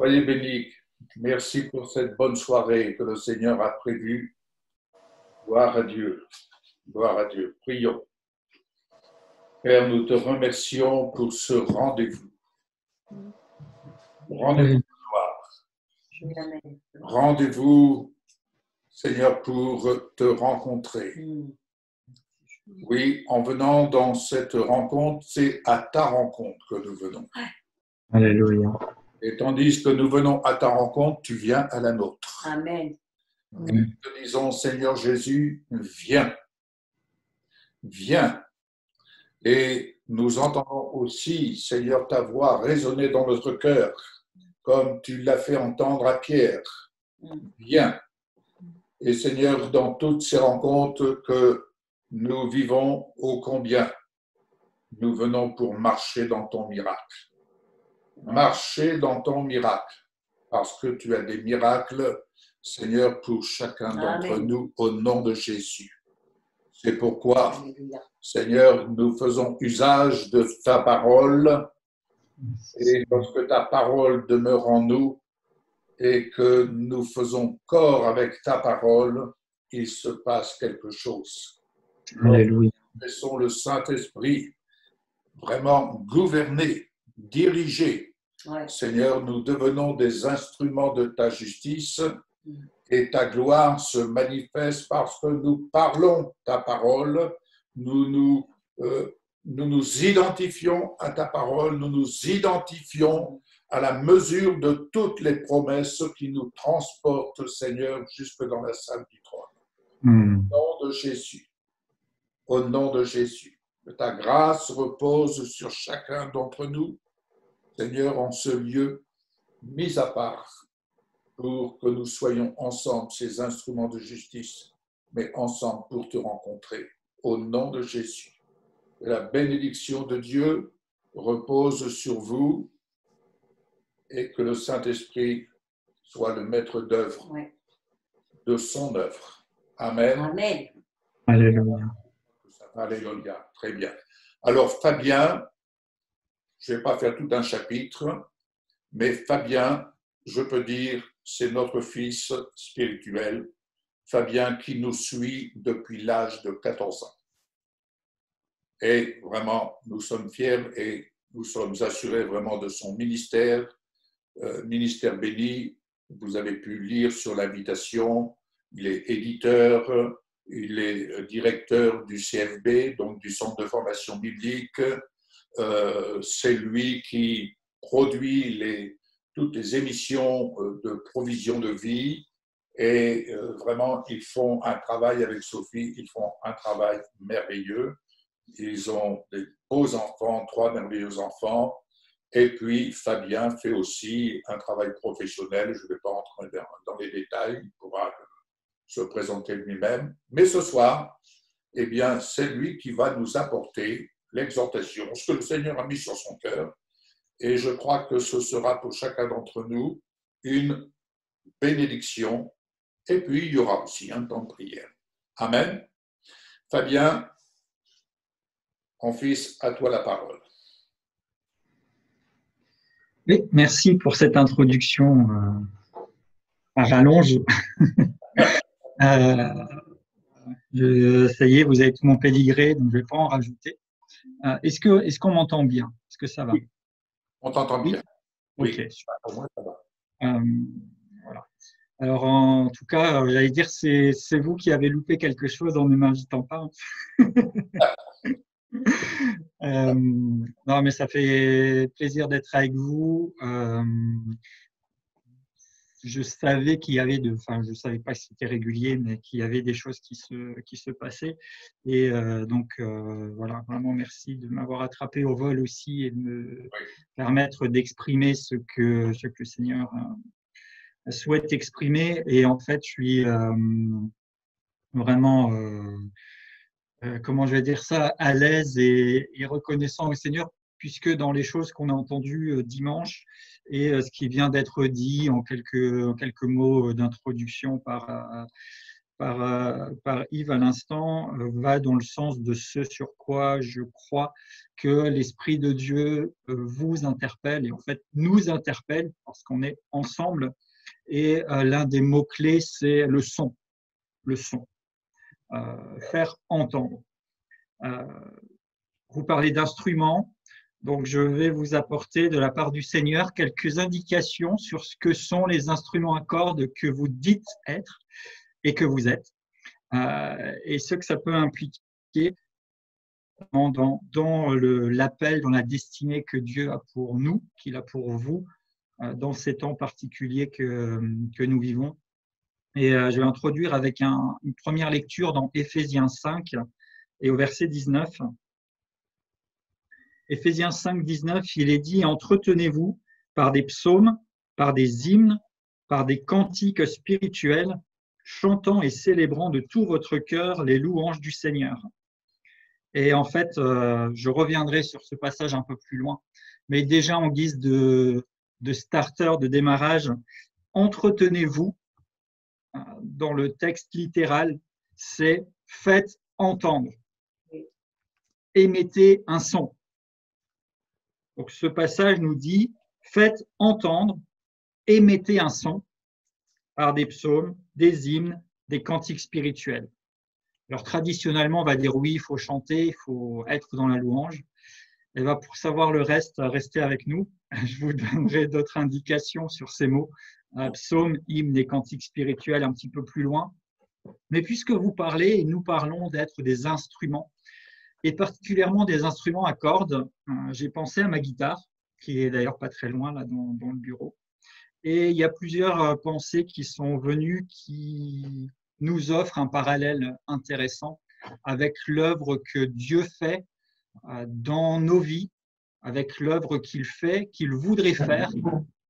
Soyez bénis. Merci pour cette bonne soirée que le Seigneur a prévue. Gloire à Dieu. Gloire à Dieu. Prions. Père, nous te remercions pour ce rendez-vous. Rendez-vous de gloire. Rendez-vous, Seigneur, pour te rencontrer. Oui, en venant dans cette rencontre, c'est à ta rencontre que nous venons. Alléluia. Et tandis que nous venons à ta rencontre, tu viens à la nôtre. Amen. Et nous te disons, Seigneur Jésus, viens. Viens. Et nous entendons aussi, Seigneur, ta voix résonner dans notre cœur, comme tu l'as fait entendre à Pierre. Viens. Et Seigneur, dans toutes ces rencontres que nous vivons, ô combien nous venons pour marcher dans ton miracle. Marcher dans ton miracle, parce que tu as des miracles, Seigneur, pour chacun d'entre nous, au nom de Jésus. C'est pourquoi, Seigneur, nous faisons usage de ta parole, et lorsque ta parole demeure en nous, et que nous faisons corps avec ta parole, il se passe quelque chose. Alléluia. Nous laissons le Saint-Esprit vraiment gouverner, diriger. Seigneur, nous devenons des instruments de ta justice et ta gloire se manifeste parce que nous parlons ta parole, nous nous identifions à ta parole, nous nous identifions à la mesure de toutes les promesses qui nous transportent, Seigneur, jusque dans la salle du trône. Au nom de Jésus, au nom de Jésus, que ta grâce repose sur chacun d'entre nous, Seigneur, en ce lieu mis à part, pour que nous soyons ensemble ces instruments de justice, mais ensemble pour te rencontrer. Au nom de Jésus, que la bénédiction de Dieu repose sur vous et que le Saint-Esprit soit le maître d'œuvre de son œuvre. Amen. Amen. Alléluia. Alléluia. Très bien. Alors, Fabien, je ne vais pas faire tout un chapitre, mais Fabien, je peux dire, c'est notre fils spirituel, Fabien qui nous suit depuis l'âge de 14 ans. Et vraiment, nous sommes fiers et nous sommes assurés vraiment de son ministère, ministère béni. Vous avez pu lire sur l'invitation, il est éditeur, il est directeur du CFB, donc du Centre de formation biblique. C'est lui qui produit toutes les émissions de provision de vie et vraiment ils font un travail avec Sophie, ils font un travail merveilleux. Ils ont des beaux enfants, 3 merveilleux enfants. Et puis Fabien fait aussi un travail professionnel, je ne vais pas entrer dans les détails, il pourra se présenter lui-même. Mais ce soir, eh bien, c'est lui qui va nous apporter l'exhortation, ce que le Seigneur a mis sur son cœur. Et je crois que ce sera pour chacun d'entre nous une bénédiction. Et puis, il y aura aussi un temps de prière. Amen. Fabien, mon fils, à toi la parole. Oui, merci pour cette introduction à rallonge. Ça y est, vous avez tout mon pédigré, donc je ne vais pas en rajouter. Est-ce qu'on m'entend bien? Est-ce que ça va? Oui. On t'entend bien. Oui. Ok, super. Pour moi, ça va. Voilà. Alors, en tout cas, j'allais dire, c'est vous qui avez loupé quelque chose en ne m'invitant pas. Non, mais ça fait plaisir d'être avec vous. Je savais qu'il y avait je savais pas si c'était régulier, mais qu'il y avait des choses qui se passaient. Et donc, voilà, vraiment merci de m'avoir attrapé au vol aussi et de me permettre d'exprimer ce que le Seigneur souhaite exprimer. Et en fait, je suis vraiment, comment je vais dire ça, à l'aise et reconnaissant au Seigneur, puisque dans les choses qu'on a entendues dimanche et ce qui vient d'être dit en quelques mots d'introduction par par Yves à l'instant va dans le sens de ce sur quoi je crois que l'Esprit de Dieu vous interpelle et en fait nous interpelle parce qu'on est ensemble. Et l'un des mots-clés, c'est le son. Le son. Faire entendre. Vous parlez d'instruments. Donc, je vais vous apporter de la part du Seigneur quelques indications sur ce que sont les instruments à cordes que vous dites être et que vous êtes, et ce que ça peut impliquer dans l'appel, dans la destinée que Dieu a pour nous, qu'il a pour vous, dans ces temps particuliers que nous vivons. Et je vais introduire avec une première lecture dans Éphésiens 5 et au verset 19. Éphésiens 5, 19, il est dit « Entretenez-vous par des psaumes, par des hymnes, par des cantiques spirituels, chantant et célébrant de tout votre cœur les louanges du Seigneur. » Et en fait, je reviendrai sur ce passage un peu plus loin, mais déjà en guise de starter, de démarrage, entretenez-vous, dans le texte littéral, c'est faites entendre, émettez un son. Donc ce passage nous dit faites entendre, émettez un son par des psaumes, des hymnes, des cantiques spirituels. Alors traditionnellement, on va dire oui, il faut chanter, il faut être dans la louange. Et bien, pour savoir le reste, restez avec nous. Je vous donnerai d'autres indications sur ces mots. Psaumes, hymnes et cantiques spirituels un petit peu plus loin. Mais puisque vous parlez et nous parlons d'être des instruments, et particulièrement des instruments à cordes, j'ai pensé à ma guitare, qui est d'ailleurs pas très loin là dans le bureau. Et il y a plusieurs pensées qui sont venues qui nous offrent un parallèle intéressant avec l'œuvre que Dieu fait dans nos vies, avec l'œuvre qu'il fait, qu'il voudrait faire,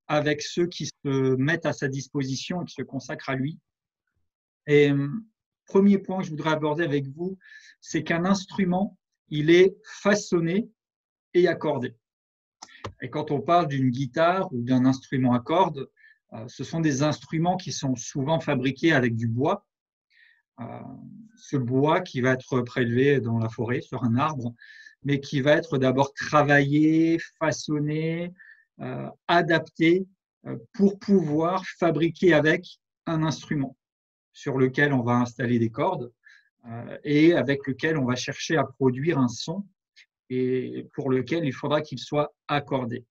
avec ceux qui se mettent à sa disposition et qui se consacrent à lui. Et premier point que je voudrais aborder avec vous, c'est qu'un instrument, il est façonné et accordé. Et quand on parle d'une guitare ou d'un instrument à cordes, ce sont des instruments qui sont souvent fabriqués avec du bois. Ce bois qui va être prélevé dans la forêt, sur un arbre, mais qui va être d'abord travaillé, façonné, adapté pour pouvoir fabriquer avec un instrument sur lequel on va installer des cordes et avec lequel on va chercher à produire un son et pour lequel il faudra qu'il soit accordé.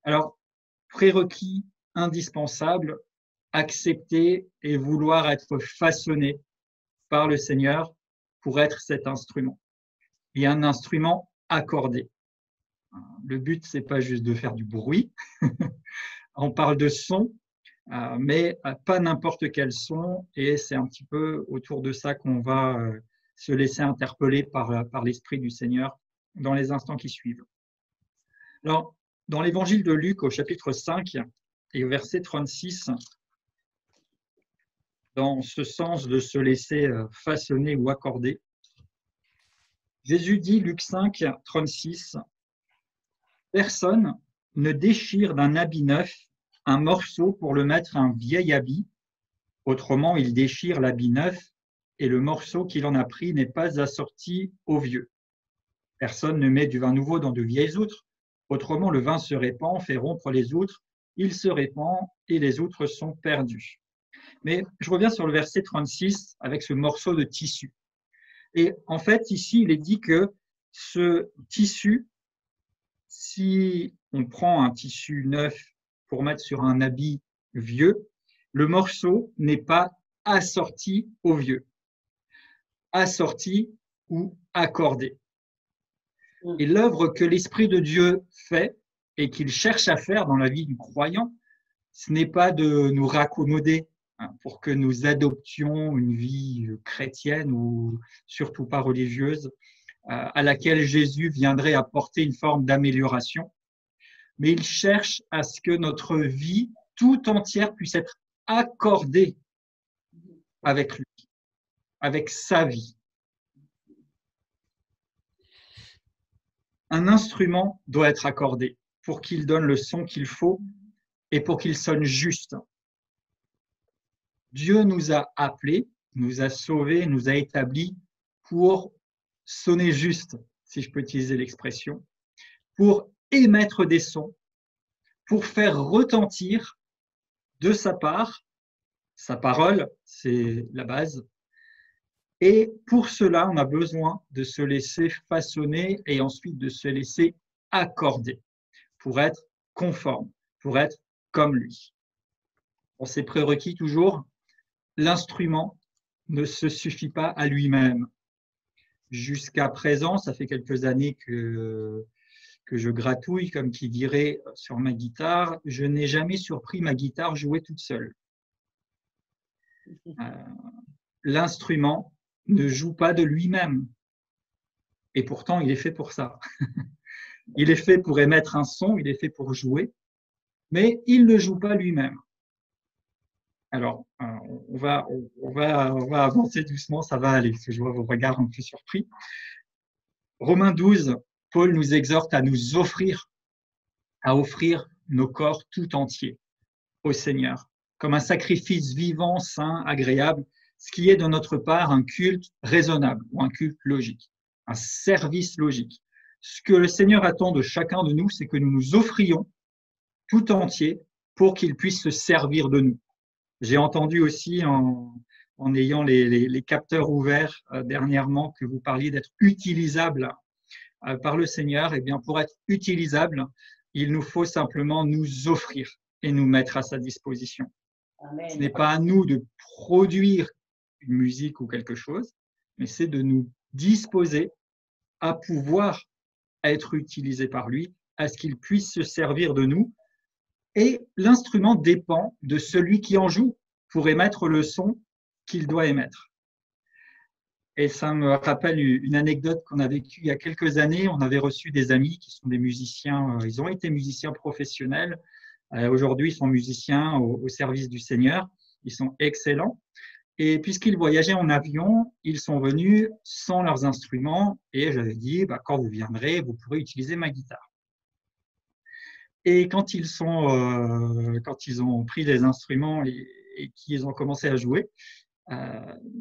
Alors, prérequis indispensable, accepter et vouloir être façonné par le Seigneur pour être cet instrument. Et un instrument accordé. Le but, c'est pas juste de faire du bruit. On parle de son, mais pas n'importe quel son. Et c'est un petit peu autour de ça qu'on va se laisser interpeller par l'Esprit du Seigneur dans les instants qui suivent. Alors, dans l'évangile de Luc, au chapitre 5 et au verset 36, dans ce sens de se laisser façonner ou accorder, Jésus dit, Luc 5, 36, « Personne ne déchire d'un habit neuf un morceau pour le mettre un vieil habit, autrement il déchire l'habit neuf et le morceau qu'il en a pris n'est pas assorti au vieux. Personne ne met du vin nouveau dans de vieilles outres, autrement le vin se répand, fait rompre les outres, il se répand et les outres sont perdues. » Mais je reviens sur le verset 36 avec ce morceau de tissu. Et en fait, ici, il est dit que ce tissu, si on prend un tissu neuf pour mettre sur un habit vieux, le morceau n'est pas assorti au vieux, assorti ou accordé. Et l'œuvre que l'Esprit de Dieu fait et qu'il cherche à faire dans la vie du croyant, ce n'est pas de nous raccommoder pour que nous adoptions une vie chrétienne ou surtout pas religieuse, à laquelle Jésus viendrait apporter une forme d'amélioration. Mais il cherche à ce que notre vie tout entière puisse être accordée avec lui, avec sa vie. Un instrument doit être accordé pour qu'il donne le son qu'il faut et pour qu'il sonne juste. Dieu nous a appelés nous a sauvés, nous a établis pour sonner juste, si je peux utiliser l'expression, pour émettre des sons, pour faire retentir de sa part, sa parole, c'est la base. Et pour cela, on a besoin de se laisser façonner et ensuite de se laisser accorder pour être conforme, pour être comme lui. Pour ces prérequis toujours, l'instrument ne se suffit pas à lui-même. Jusqu'à présent, ça fait quelques années que je gratouille, comme qui dirait, sur ma guitare. Je n'ai jamais surpris ma guitare jouer toute seule. L'instrument ne joue pas de lui-même. Et pourtant, il est fait pour ça. Il est fait pour émettre un son, il est fait pour jouer, mais il ne joue pas lui-même. Alors, on va avancer doucement, ça va aller, parce que je vois vos regards un peu surpris. Romains 12, Paul nous exhorte à nous offrir, à offrir nos corps tout entiers au Seigneur, comme un sacrifice vivant, saint, agréable, ce qui est de notre part un culte raisonnable ou un culte logique, un service logique. Ce que le Seigneur attend de chacun de nous, c'est que nous nous offrions tout entier pour qu'il puisse se servir de nous. J'ai entendu aussi, en ayant les capteurs ouverts dernièrement, que vous parliez d'être utilisable par le Seigneur. Eh bien, pour être utilisable, il nous faut simplement nous offrir et nous mettre à sa disposition. Amen. Ce n'est pas à nous de produire une musique ou quelque chose, mais c'est de nous disposer à pouvoir être utilisé par lui, à ce qu'il puisse se servir de nous. Et l'instrument dépend de celui qui en joue pour émettre le son qu'il doit émettre. Et ça me rappelle une anecdote qu'on a vécue il y a quelques années. On avait reçu des amis qui sont des musiciens, ils ont été musiciens professionnels. Aujourd'hui, ils sont musiciens au service du Seigneur. Ils sont excellents. Et puisqu'ils voyageaient en avion, ils sont venus sans leurs instruments. Et j'avais dit, quand vous viendrez, vous pourrez utiliser ma guitare. Et quand ils ont pris les instruments et qu'ils ont commencé à jouer,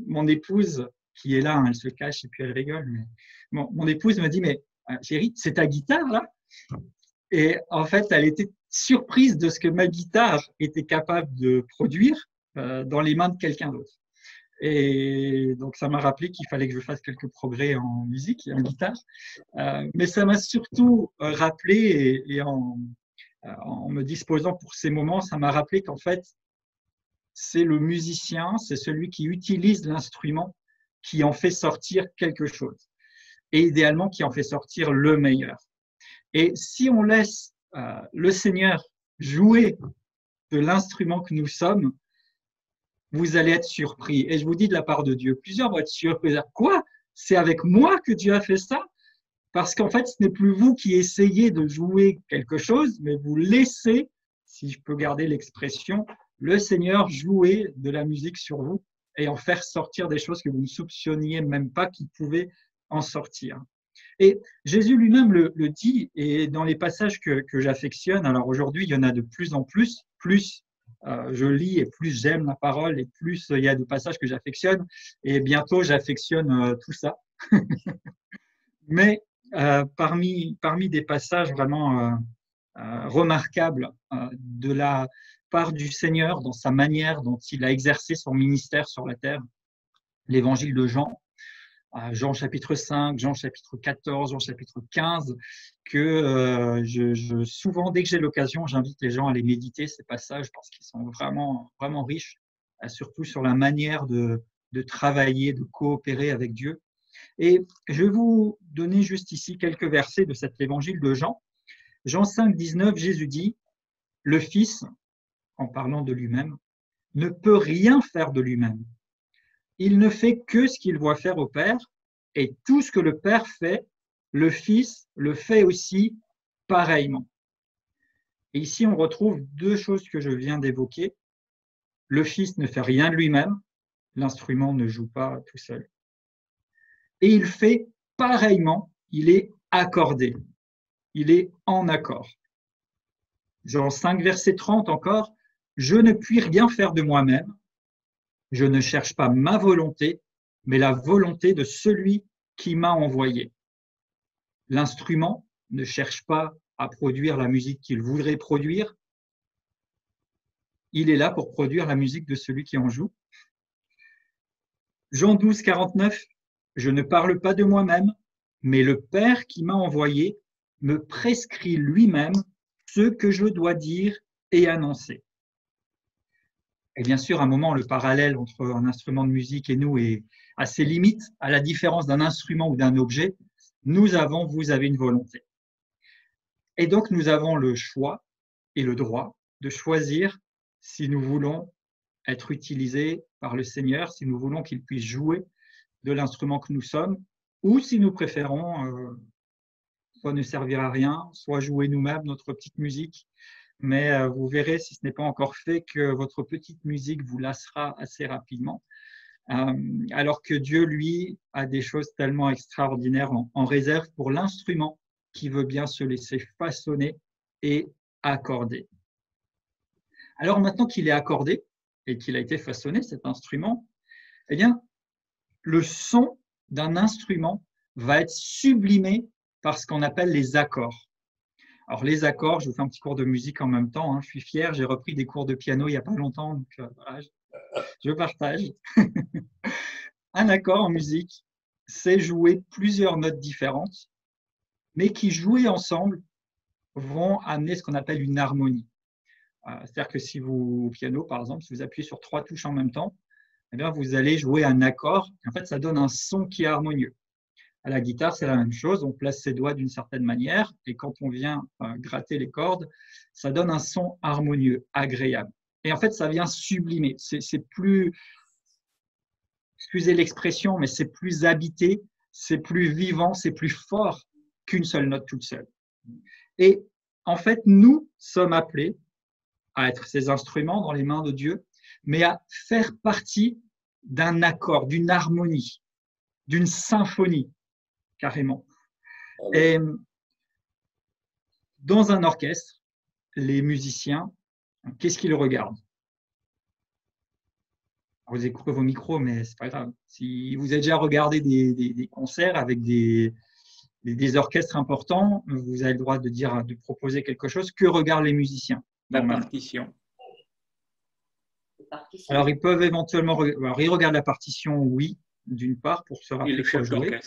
mon épouse, qui est là, elle se cache et puis elle rigole, mais mon épouse me dit, mais chérie, c'est ta guitare là? Et en fait, elle était surprise de ce que ma guitare était capable de produire dans les mains de quelqu'un d'autre. Et donc, ça m'a rappelé qu'il fallait que je fasse quelques progrès en musique et en guitare. Mais ça m'a surtout rappelé, et en me disposant pour ces moments, ça m'a rappelé qu'en fait, c'est le musicien, c'est celui qui utilise l'instrument qui en fait sortir quelque chose. Et idéalement, qui en fait sortir le meilleur. Et si on laisse le Seigneur jouer de l'instrument que nous sommes, vous allez être surpris. Et je vous dis de la part de Dieu, plusieurs vont être surpris. Quoi? C'est avec moi que Dieu a fait ça? Parce qu'en fait, ce n'est plus vous qui essayez de jouer quelque chose, mais vous laissez, si je peux garder l'expression, le Seigneur jouer de la musique sur vous et en faire sortir des choses que vous ne soupçonniez même pas qu'il pouvait en sortir. Et Jésus lui-même le dit, et dans les passages que j'affectionne, alors aujourd'hui, il y en a de plus en plus je lis et plus j'aime la parole et plus il y a de passages que j'affectionne, et bientôt j'affectionne tout ça. Mais parmi des passages vraiment remarquables de la part du Seigneur dans sa manière dont il a exercé son ministère sur la terre, l'évangile de Jean, Jean chapitre 5, Jean chapitre 14, Jean chapitre 15, que souvent, dès que j'ai l'occasion, j'invite les gens à les méditer, ces passages, parce qu'ils sont vraiment, vraiment riches, surtout sur la manière de travailler, de coopérer avec Dieu. Et je vais vous donner juste ici quelques versets de cet évangile de Jean. Jean 5, 19, Jésus dit, « Le Fils, en parlant de lui-même, ne peut rien faire de lui-même. Il ne fait que ce qu'il voit faire au Père, et tout ce que le Père fait, le Fils le fait aussi pareillement. » Et ici, on retrouve deux choses que je viens d'évoquer. Le Fils ne fait rien de lui-même, l'instrument ne joue pas tout seul. Et il fait pareillement, il est accordé, il est en accord. Jean 5, verset 30 encore, « Je ne puis rien faire de moi-même. Je ne cherche pas ma volonté, mais la volonté de celui qui m'a envoyé. L'instrument ne cherche pas à produire la musique qu'il voudrait produire. Il est là pour produire la musique de celui qui en joue. Jean 12, 49, je ne parle pas de moi-même, mais le Père qui m'a envoyé me prescrit lui-même ce que je dois dire et annoncer. Et bien sûr, à un moment, le parallèle entre un instrument de musique et nous est assez limite. À la différence d'un instrument ou d'un objet, vous avez une volonté. Et donc, nous avons le choix et le droit de choisir si nous voulons être utilisés par le Seigneur, si nous voulons qu'il puisse jouer de l'instrument que nous sommes, ou si nous préférons soit ne servir à rien, soit jouer nous-mêmes notre petite musique. Mais vous verrez, si ce n'est pas encore fait, que votre petite musique vous lassera assez rapidement. Alors que Dieu, lui, a des choses tellement extraordinaires en réserve pour l'instrument qui veut bien se laisser façonner et accorder. Alors maintenant qu'il est accordé et qu'il a été façonné, cet instrument, eh bien, le son d'un instrument va être sublimé par ce qu'on appelle les accords. Alors les accords, je vous fais un petit cours de musique en même temps, hein, je suis fier, j'ai repris des cours de piano il n'y a pas longtemps, donc voilà, je partage. Un accord en musique, c'est jouer plusieurs notes différentes, mais qui, jouées ensemble, vont amener ce qu'on appelle une harmonie. C'est-à-dire que si vous, au piano, par exemple, si vous appuyez sur 3 touches en même temps, eh bien, vous allez jouer un accord, et en fait, ça donne un son qui est harmonieux. À la guitare, c'est la même chose, on place ses doigts d'une certaine manière, et quand on vient gratter les cordes, ça donne un son harmonieux, agréable. Et en fait, ça vient sublimer. C'est plus, excusez l'expression, mais c'est plus habité, c'est plus vivant, c'est plus fort qu'une seule note toute seule. Et en fait, nous sommes appelés à être ces instruments dans les mains de Dieu, mais à faire partie d'un accord, d'une harmonie, d'une symphonie, carrément. Et dans un orchestre, les musiciens, qu'est-ce qu'ils regardent? Vous avez coupé vos micros, mais c'est pas grave. Si vous avez déjà regardé des concerts avec des orchestres importants, vous avez le droit de proposer quelque chose. Que regardent les musiciens? La partition. Alors, ils peuvent éventuellement… Alors, ils regardent la partition, oui, d'une part, pour se rappeler quoi jouer.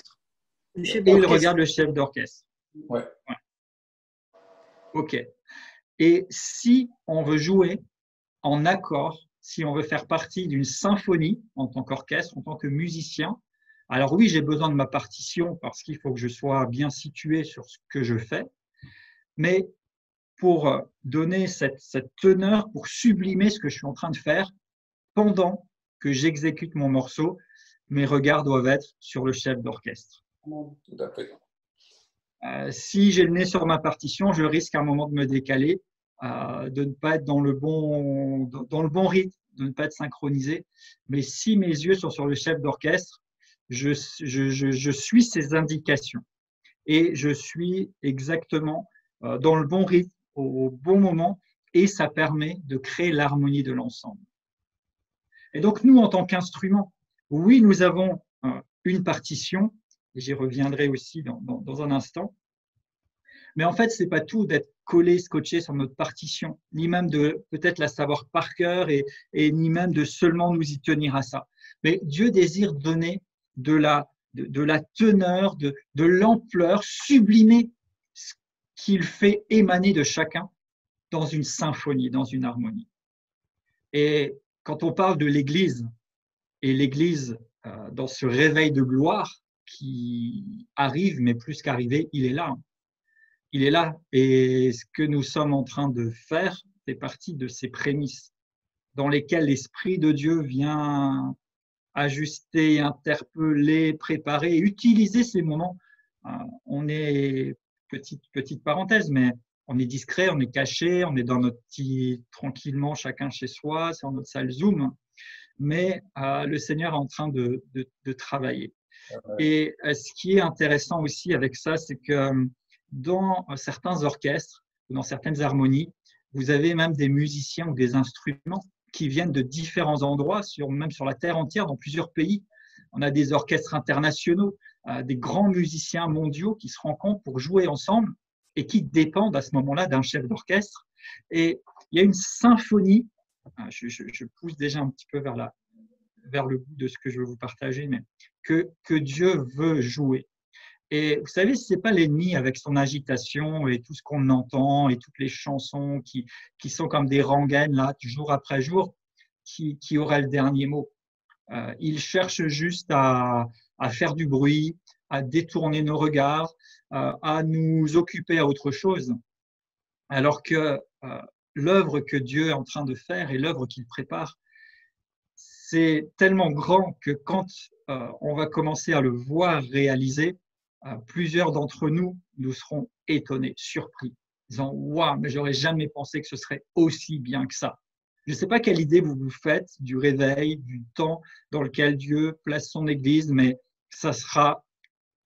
Et ils regardent le chef d'orchestre. Ouais. OK. Et si on veut jouer en accord, si on veut faire partie d'une symphonie en tant qu'orchestre, en tant que musicien, alors oui, j'ai besoin de ma partition parce qu'il faut que je sois bien situé sur ce que je fais, mais pour donner cette teneur, pour sublimer ce que je suis en train de faire pendant que j'exécute mon morceau, mes regards doivent être sur le chef d'orchestre. Tout à fait. Si j'ai le nez sur ma partition, je risque à un moment de me décaler, de ne pas être dans le bon rythme, de ne pas être synchronisé. Mais si mes yeux sont sur le chef d'orchestre, je suis ses indications et je suis exactement dans le bon rythme, au bon moment, et ça permet de créer l'harmonie de l'ensemble. Et donc nous, en tant qu'instrument, oui, nous avons une partition, et j'y reviendrai aussi dans un instant, mais en fait, ce n'est pas tout d'être collé, scotché sur notre partition, ni même de peut-être la savoir par cœur et ni même de seulement nous y tenir à ça. Mais Dieu désire donner de la teneur, de l'ampleur, sublimer ce qu'il fait émaner de chacun dans une symphonie, dans une harmonie. Et quand on parle de l'Église, et l'Église dans ce réveil de gloire qui arrive, mais plus qu'arriver, il est là. Il est là. Et ce que nous sommes en train de faire fait partie de ces prémices dans lesquelles l'Esprit de Dieu vient ajuster, interpeller, préparer, utiliser ces moments. On est, petite parenthèse, mais on est discret, on est caché, on est dans notre petit, tranquillement, chacun chez soi, sur notre salle Zoom. Mais le Seigneur est en train de travailler. Et ce qui est intéressant aussi avec ça, c'est que dans certains orchestres, dans certaines harmonies, vous avez même des musiciens ou des instruments qui viennent de différents endroits, même sur la terre entière, dans plusieurs pays. On a des orchestres internationaux, des grands musiciens mondiaux qui se rencontrent pour jouer ensemble et qui dépendent à ce moment-là d'un chef d'orchestre. Et il y a une symphonie, je pousse déjà un petit peu vers le bout de ce que je veux vous partager, mais que Dieu veut jouer. Et vous savez, ce n'est pas l'ennemi avec son agitation et tout ce qu'on entend et toutes les chansons qui sont comme des rengaines, là, jour après jour, qui aura le dernier mot. Il cherche juste à faire du bruit, à détourner nos regards, à nous occuper à autre chose. Alors que l'œuvre que Dieu est en train de faire et l'œuvre qu'il prépare, c'est tellement grand que quand on va commencer à le voir réaliser, plusieurs d'entre nous serons étonnés, surpris, disant « Waouh, mais j'aurais jamais pensé que ce serait aussi bien que ça ». Je ne sais pas quelle idée vous vous faites du réveil, du temps dans lequel Dieu place son Église, mais ça sera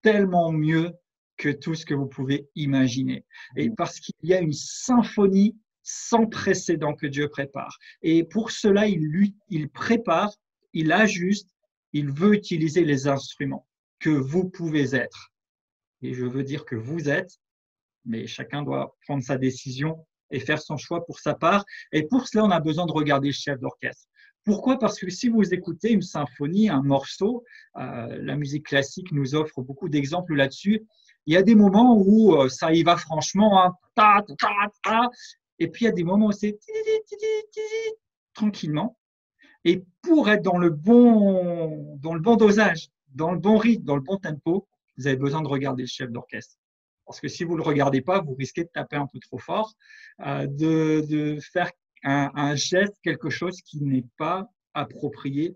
tellement mieux que tout ce que vous pouvez imaginer. Et parce qu'il y a une symphonie sans précédent que Dieu prépare. Et pour cela, il prépare, il ajuste, il veut utiliser les instruments que vous pouvez être. Et je veux dire que vous êtes, mais chacun doit prendre sa décision et faire son choix pour sa part. Et pour cela, on a besoin de regarder le chef d'orchestre. Pourquoi? Parce que si vous écoutez une symphonie, un morceau, la musique classique nous offre beaucoup d'exemples là-dessus. Il y a des moments où ça y va franchement, hein, ta, ta, ta, et puis il y a des moments où c'est tranquillement. Et pour être dans le bon dosage, dans le bon rythme, dans le bon tempo, vous avez besoin de regarder le chef d'orchestre. Parce que si vous ne le regardez pas, vous risquez de taper un peu trop fort, de faire un geste, quelque chose qui n'est pas approprié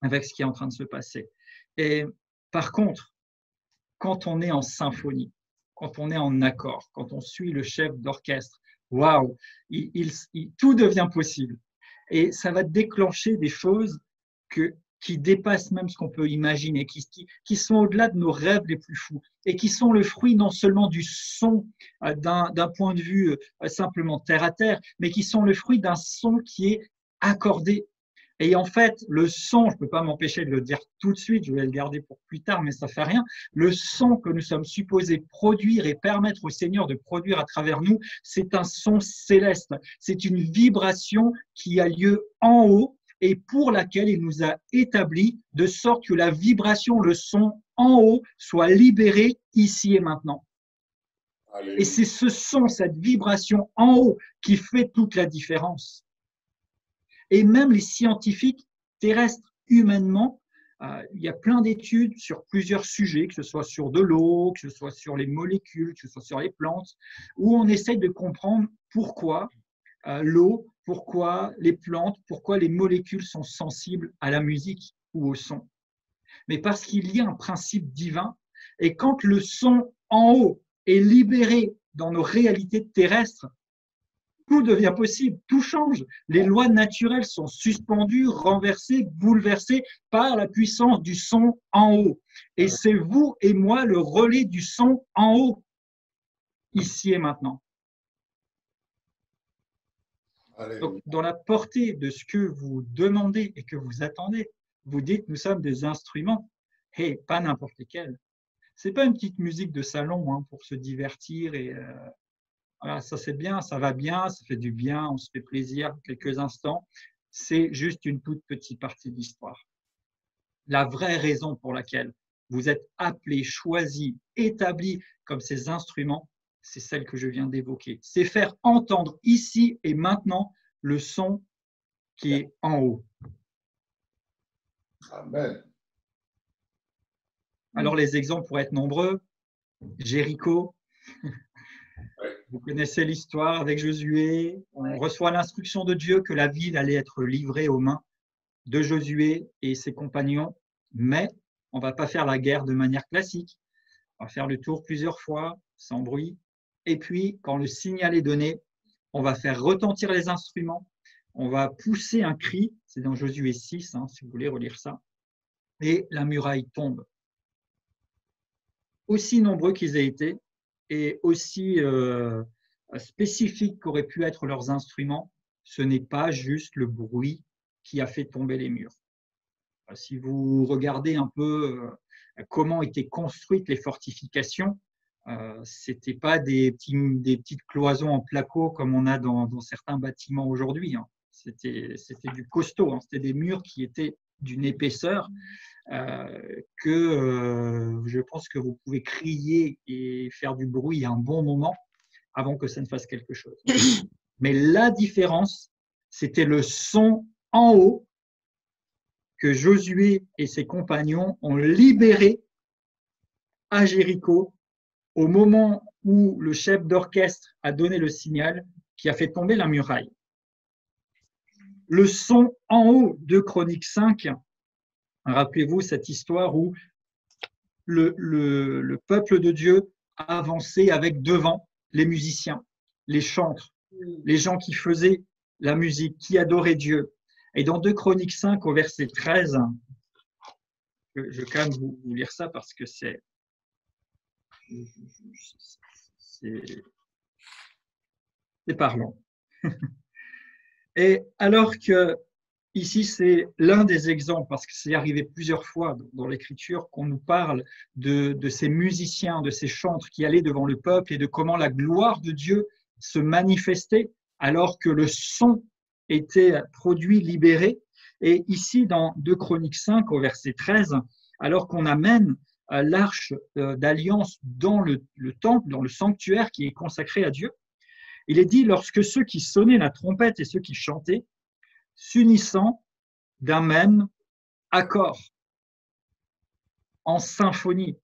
avec ce qui est en train de se passer. Et par contre, quand on est en symphonie, quand on est en accord, quand on suit le chef d'orchestre, waouh, tout devient possible. Et ça va déclencher des choses qui dépassent même ce qu'on peut imaginer, qui sont au-delà de nos rêves les plus fous et qui sont le fruit non seulement du son d'un point de vue simplement terre à terre, mais qui sont le fruit d'un son qui est accordé. Et en fait, le son, je ne peux pas m'empêcher de le dire tout de suite, je vais le garder pour plus tard, mais ça ne fait rien. Le son que nous sommes supposés produire et permettre au Seigneur de produire à travers nous, c'est un son céleste. C'est une vibration qui a lieu en haut et pour laquelle il nous a établis de sorte que la vibration, le son en haut, soit libéré ici et maintenant. Alléluia. Et c'est ce son, cette vibration en haut qui fait toute la différence. Et même les scientifiques terrestres, humainement, il y a plein d'études sur plusieurs sujets, que ce soit sur de l'eau, que ce soit sur les molécules, que ce soit sur les plantes, où on essaye de comprendre pourquoi l'eau, pourquoi les plantes, pourquoi les molécules sont sensibles à la musique ou au son. Mais parce qu'il y a un principe divin, et quand le son en haut est libéré dans nos réalités terrestres, tout devient possible, tout change. Les lois naturelles sont suspendues, renversées, bouleversées par la puissance du son en haut. Et c'est vous et moi le relais du son en haut, ici et maintenant. Donc, dans la portée de ce que vous demandez et que vous attendez, vous dites, nous sommes des instruments, et pas n'importe lesquels. Ce n'est pas une petite musique de salon hein, pour se divertir et voilà, ça c'est bien, ça va bien, ça fait du bien, on se fait plaisir quelques instants. C'est juste une toute petite partie de l'histoire. La vraie raison pour laquelle vous êtes appelés, choisis, établis comme ces instruments, c'est celle que je viens d'évoquer. C'est faire entendre ici et maintenant le son qui est en haut. Amen. Alors les exemples pourraient être nombreux. Jéricho. Vous connaissez l'histoire avec Josué. On reçoit l'instruction de Dieu que la ville allait être livrée aux mains de Josué et ses compagnons, mais on ne va pas faire la guerre de manière classique. On va faire le tour plusieurs fois, sans bruit. Et puis, quand le signal est donné, on va faire retentir les instruments, on va pousser un cri, c'est dans Josué 6, hein, si vous voulez relire ça, et la muraille tombe. Aussi nombreux qu'ils aient été, et aussi spécifiques qu'auraient pu être leurs instruments, ce n'est pas juste le bruit qui a fait tomber les murs. Si vous regardez un peu comment étaient construites les fortifications, c'était pas des petites cloisons en placo comme on a dans certains bâtiments aujourd'hui. Hein. C'était du costaud, hein. C'était des murs qui étaient d'une épaisseur que je pense que vous pouvez crier et faire du bruit un bon moment avant que ça ne fasse quelque chose. Mais la différence, c'était le son en haut que Josué et ses compagnons ont libéré à Jéricho au moment où le chef d'orchestre a donné le signal qui a fait tomber la muraille. Le son en haut de Chroniques 5, rappelez-vous cette histoire où le peuple de Dieu avançait avec devant les musiciens, les chantres, les gens qui faisaient la musique, qui adoraient Dieu. Et dans 2 Chroniques 5 au verset 13, je vais quand même vous lire ça parce que c'est parlant. Et alors que ici, c'est l'un des exemples, parce que c'est arrivé plusieurs fois dans l'Écriture qu'on nous parle de ces musiciens, de ces chantres qui allaient devant le peuple et de comment la gloire de Dieu se manifestait alors que le son était produit, libéré. Et ici, dans 2 Chroniques 5, au verset 13, alors qu'on amène l'arche d'alliance dans le temple, dans le sanctuaire qui est consacré à Dieu, il est dit, lorsque ceux qui sonnaient la trompette et ceux qui chantaient, s'unissant d'un même accord, en symphonie,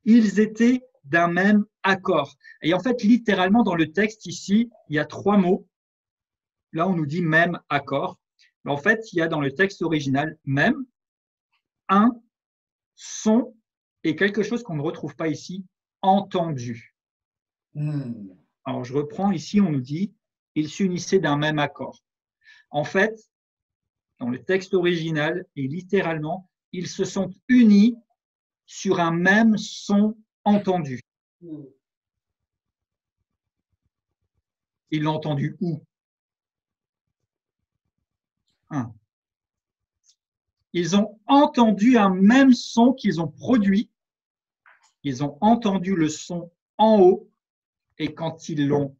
ils étaient d'un même accord. Et en fait, littéralement, dans le texte ici, il y a 3 mots. Là, on nous dit même accord. Mais en fait, il y a dans le texte original même, un, son, et quelque chose qu'on ne retrouve pas ici, entendu. Alors, je reprends ici, on nous dit, ils s'unissaient d'un même accord. En fait, dans le texte original et littéralement, ils se sont unis sur un même son entendu. Ils l'ont entendu où? Ils ont entendu un même son qu'ils ont produit. Ils ont entendu le son en haut et quand ils l'ont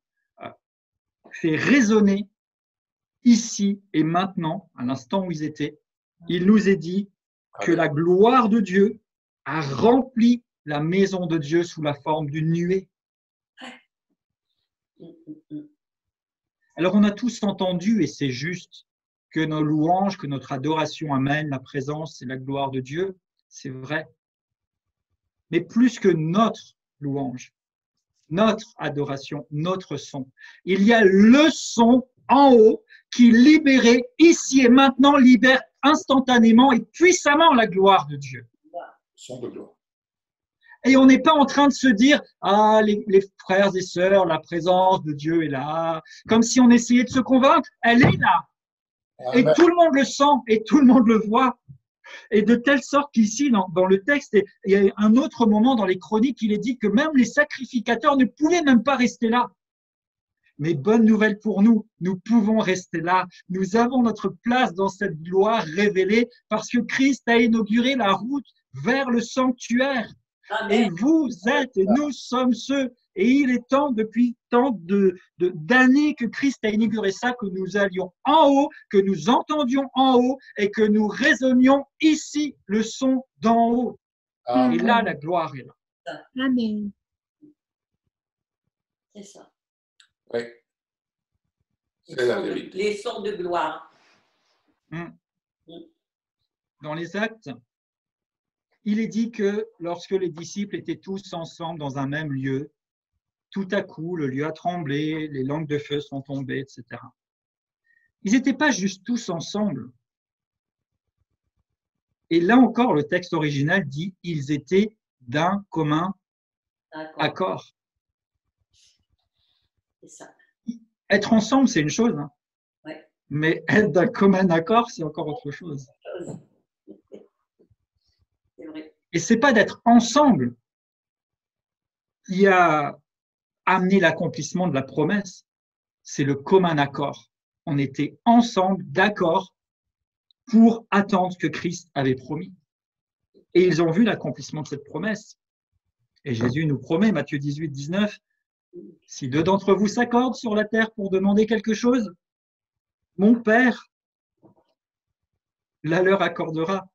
fait résonner ici et maintenant, à l'instant où ils étaient, il nous est dit que la gloire de Dieu a rempli la maison de Dieu sous la forme d'une nuée. Alors on a tous entendu, et c'est juste, que nos louanges, que notre adoration amène la présence et la gloire de Dieu, c'est vrai. Mais plus que notre louange, notre adoration, notre son, il y a le son en haut qui, libéré ici et maintenant, libère instantanément et puissamment la gloire de Dieu. Son de gloire. Et on n'est pas en train de se dire « Ah, les frères et sœurs, la présence de Dieu est là », comme si on essayait de se convaincre, elle est là. Et tout le monde le sent et tout le monde le voit. Et de telle sorte qu'ici, dans le texte, il y a un autre moment dans les chroniques, il est dit que même les sacrificateurs ne pouvaient même pas rester là. Mais bonne nouvelle pour nous, nous pouvons rester là. Nous avons notre place dans cette gloire révélée parce que Christ a inauguré la route vers le sanctuaire. Amen. Et vous êtes, et nous sommes ceux. Et il est temps, depuis tant d'années que Christ a inauguré ça, que nous allions en haut, que nous entendions en haut et que nous résonnions ici le son d'en haut. Amen. Et là, la gloire est là. Amen. C'est ça. Oui. C'est la vérité. Les sons de gloire. Dans les Actes, il est dit que lorsque les disciples étaient tous ensemble dans un même lieu, tout à coup, le lieu a tremblé, les langues de feu sont tombées, etc. Ils n'étaient pas juste tous ensemble. Et là encore, le texte original dit « ils étaient d'un commun accord ». C'est ça. Être ensemble, c'est une chose, hein. Ouais. Mais être d'un commun accord, c'est encore autre chose. C'est vrai. Et c'est pas d'être ensemble qui a amené l'accomplissement de la promesse, c'est le commun accord. on était ensemble, d'accord, pour attendre ce que Christ avait promis. Et ils ont vu l'accomplissement de cette promesse. Et Jésus nous promet, Matthieu 18, 19, « Si deux d'entre vous s'accordent sur la terre pour demander quelque chose, mon Père la leur accordera.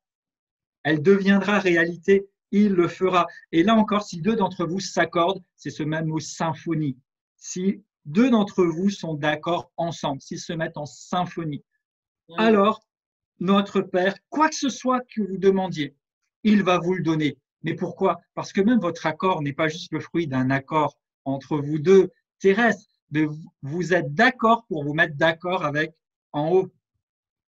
Elle deviendra réalité, il le fera. » Et là encore, si deux d'entre vous s'accordent, c'est ce même mot symphonie. Si deux d'entre vous sont d'accord ensemble, s'ils se mettent en symphonie, alors notre Père, quoi que ce soit que vous demandiez, il va vous le donner. Mais pourquoi? Parce que même votre accord n'est pas juste le fruit d'un accord entre vous deux terrestres, mais vous êtes d'accord pour vous mettre d'accord avec en haut.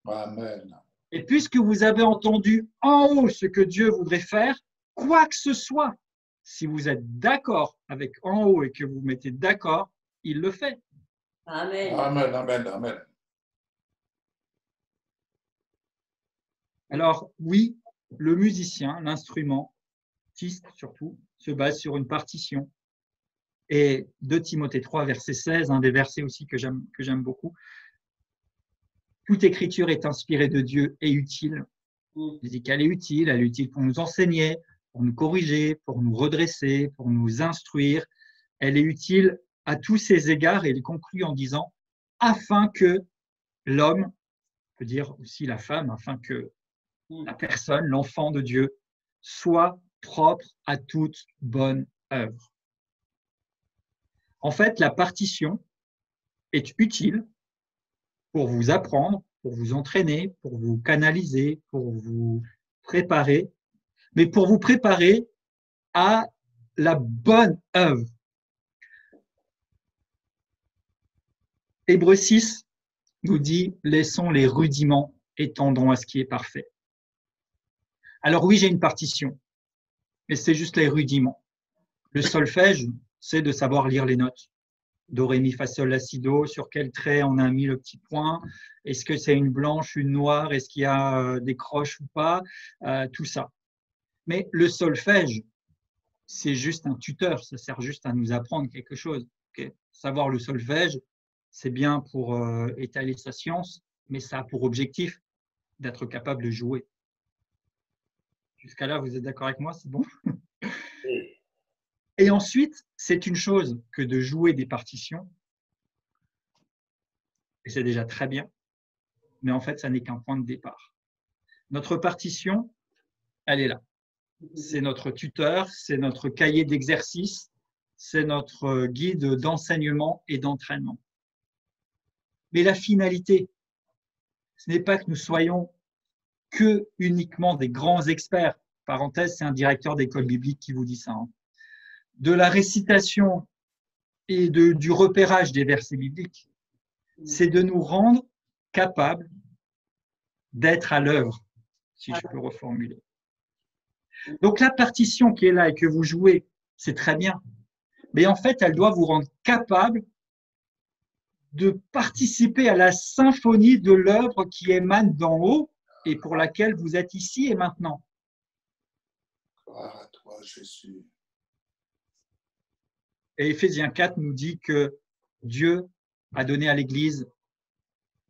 Amen. Et puisque vous avez entendu en haut ce que Dieu voudrait faire, quoi que ce soit, si vous êtes d'accord avec en haut et que vous mettez d'accord, il le fait. Amen. Amen, amen, amen. Alors oui, le musicien, l'instrumentiste surtout, se base sur une partition. Et 2 Timothée 3, verset 16, un des versets aussi que j'aime beaucoup. Toute écriture est inspirée de Dieu et utile. Il dit qu'elle est utile pour nous enseigner, pour nous corriger, pour nous redresser, pour nous instruire. Elle est utile à tous ses égards et il conclut en disant « afin que l'homme, on peut dire aussi la femme, afin que la personne, l'enfant de Dieu, soit propre à toute bonne œuvre. » En fait, la partition est utile pour vous apprendre, pour vous entraîner, pour vous canaliser, pour vous préparer, mais pour vous préparer à la bonne œuvre. Hébreux 6 nous dit « Laissons les rudiments et tendons à ce qui est parfait ». Alors oui, j'ai une partition, mais c'est juste les rudiments. Le solfège, c'est de savoir lire les notes. Do, ré, mi, fa, sol, la, si, do, sur quel trait on a mis le petit point, est-ce que c'est une blanche, une noire, est-ce qu'il y a des croches ou pas, tout ça. Mais le solfège, c'est juste un tuteur, ça sert juste à nous apprendre quelque chose. Okay. Savoir le solfège, c'est bien pour étaler sa science, mais ça a pour objectif d'être capable de jouer. Jusqu'à là, vous êtes d'accord avec moi, c'est bon? Et ensuite, c'est une chose que de jouer des partitions, et c'est déjà très bien, mais en fait, ça n'est qu'un point de départ. Notre partition, elle est là. C'est notre tuteur, c'est notre cahier d'exercice, c'est notre guide d'enseignement et d'entraînement. Mais la finalité, ce n'est pas que nous soyons que uniquement des grands experts. Parenthèse, c'est un directeur d'école biblique qui vous dit ça. Hein. De la récitation et du repérage des versets bibliques, c'est de nous rendre capables d'être à l'œuvre, si je peux reformuler. Donc la partition qui est là et que vous jouez, c'est très bien. Mais en fait, elle doit vous rendre capable de participer à la symphonie de l'œuvre qui émane d'en haut et pour laquelle vous êtes ici et maintenant. Gloire à toi, Jésus. Et Éphésiens 4 nous dit que Dieu a donné à l'Église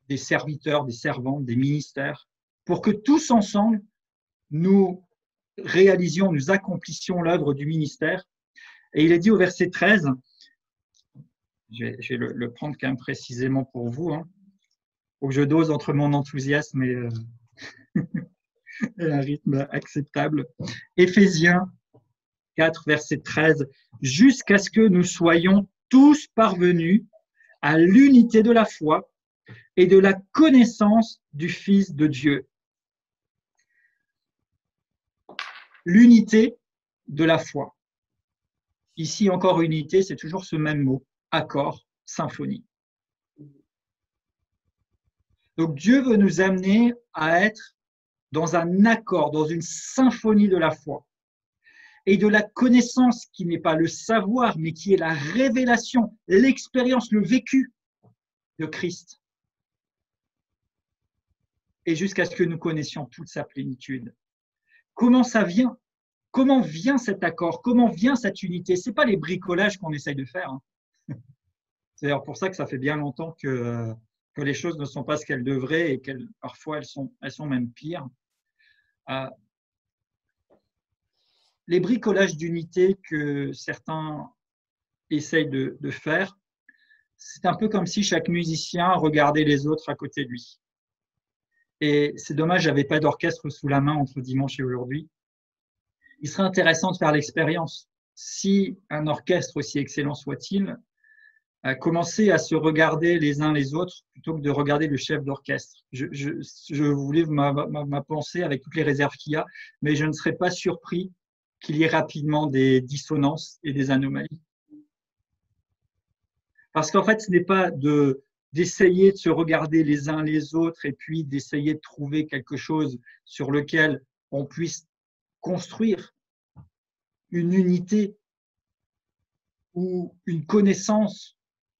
des serviteurs, des servantes, des ministères, pour que tous ensemble, nous réalisions, nous accomplissions l'œuvre du ministère. Et il est dit au verset 13, je vais le prendre quand même précisément pour vous, hein, faut que je dose entre mon enthousiasme et un rythme acceptable. Éphésiens 4, verset 13, jusqu'à ce que nous soyons tous parvenus à l'unité de la foi et de la connaissance du Fils de Dieu. L'unité de la foi. Ici, encore unité, c'est toujours ce même mot, accord, symphonie. Donc Dieu veut nous amener à être dans un accord, dans une symphonie de la foi et de la connaissance qui n'est pas le savoir, mais qui est la révélation, l'expérience, le vécu de Christ. Et jusqu'à ce que nous connaissions toute sa plénitude. Comment ça vient? Comment vient cet accord? Comment vient cette unité? Ce n'est pas les bricolages qu'on essaye de faire. Hein. C'est d'ailleurs pour ça que ça fait bien longtemps que que les choses ne sont pas ce qu'elles devraient et qu'elles parfois elles sont même pires. Les bricolages d'unité que certains essayent de faire, c'est un peu comme si chaque musicien regardait les autres à côté de lui. Et c'est dommage, j'avais pas d'orchestre sous la main entre dimanche et aujourd'hui. Il serait intéressant de faire l'expérience. Si un orchestre, aussi excellent soit-il, a commencé à se regarder les uns les autres plutôt que de regarder le chef d'orchestre. Je voulais ma pensée avec toutes les réserves qu'il y a, mais je ne serais pas surpris qu'il y ait rapidement des dissonances et des anomalies. Parce qu'en fait, ce n'est pas d'essayer de se regarder les uns les autres et puis d'essayer de trouver quelque chose sur lequel on puisse construire une unité ou une connaissance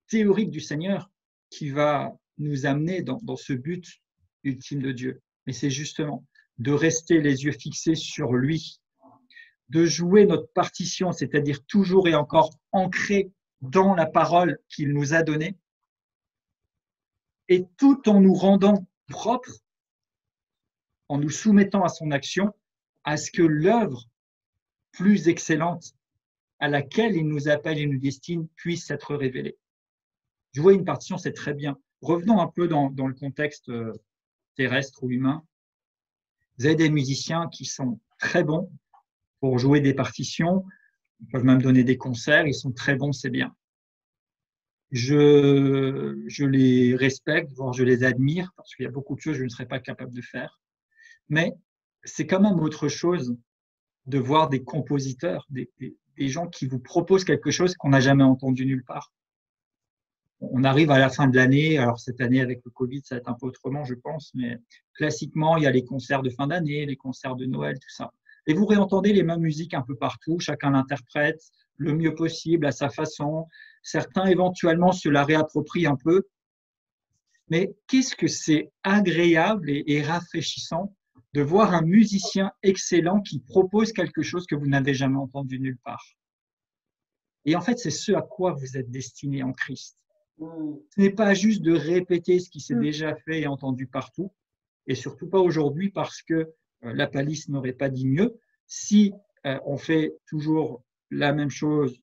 théorique du Seigneur qui va nous amener dans ce but ultime de Dieu. Mais c'est justement de rester les yeux fixés sur lui, de jouer notre partition, c'est-à-dire toujours et encore ancré dans la parole qu'il nous a donnée, et tout en nous rendant propres, en nous soumettant à son action, à ce que l'œuvre plus excellente à laquelle il nous appelle et nous destine puisse être révélée. Jouer une partition, c'est très bien. Revenons un peu dans le contexte terrestre ou humain. Vous avez des musiciens qui sont très bons pour jouer des partitions, ils peuvent même donner des concerts, ils sont très bons, c'est bien. Je les respecte, voire je les admire, parce qu'il y a beaucoup de choses que je ne serais pas capable de faire. Mais c'est quand même autre chose de voir des compositeurs, des gens qui vous proposent quelque chose qu'on n'a jamais entendu nulle part. On arrive à la fin de l'année, alors cette année avec le Covid, ça va être un peu autrement, je pense, mais classiquement, il y a les concerts de fin d'année, les concerts de Noël, tout ça. Et vous réentendez les mêmes musiques un peu partout, chacun l'interprète le mieux possible à sa façon. Certains éventuellement se la réapproprient un peu. Mais qu'est-ce que c'est agréable et rafraîchissant de voir un musicien excellent qui propose quelque chose que vous n'avez jamais entendu nulle part. Et en fait, c'est ce à quoi vous êtes destiné en Christ. Ce n'est pas juste de répéter ce qui s'est déjà fait et entendu partout, et surtout pas aujourd'hui parce que la palisse n'aurait pas dit mieux. Si on fait toujours la même chose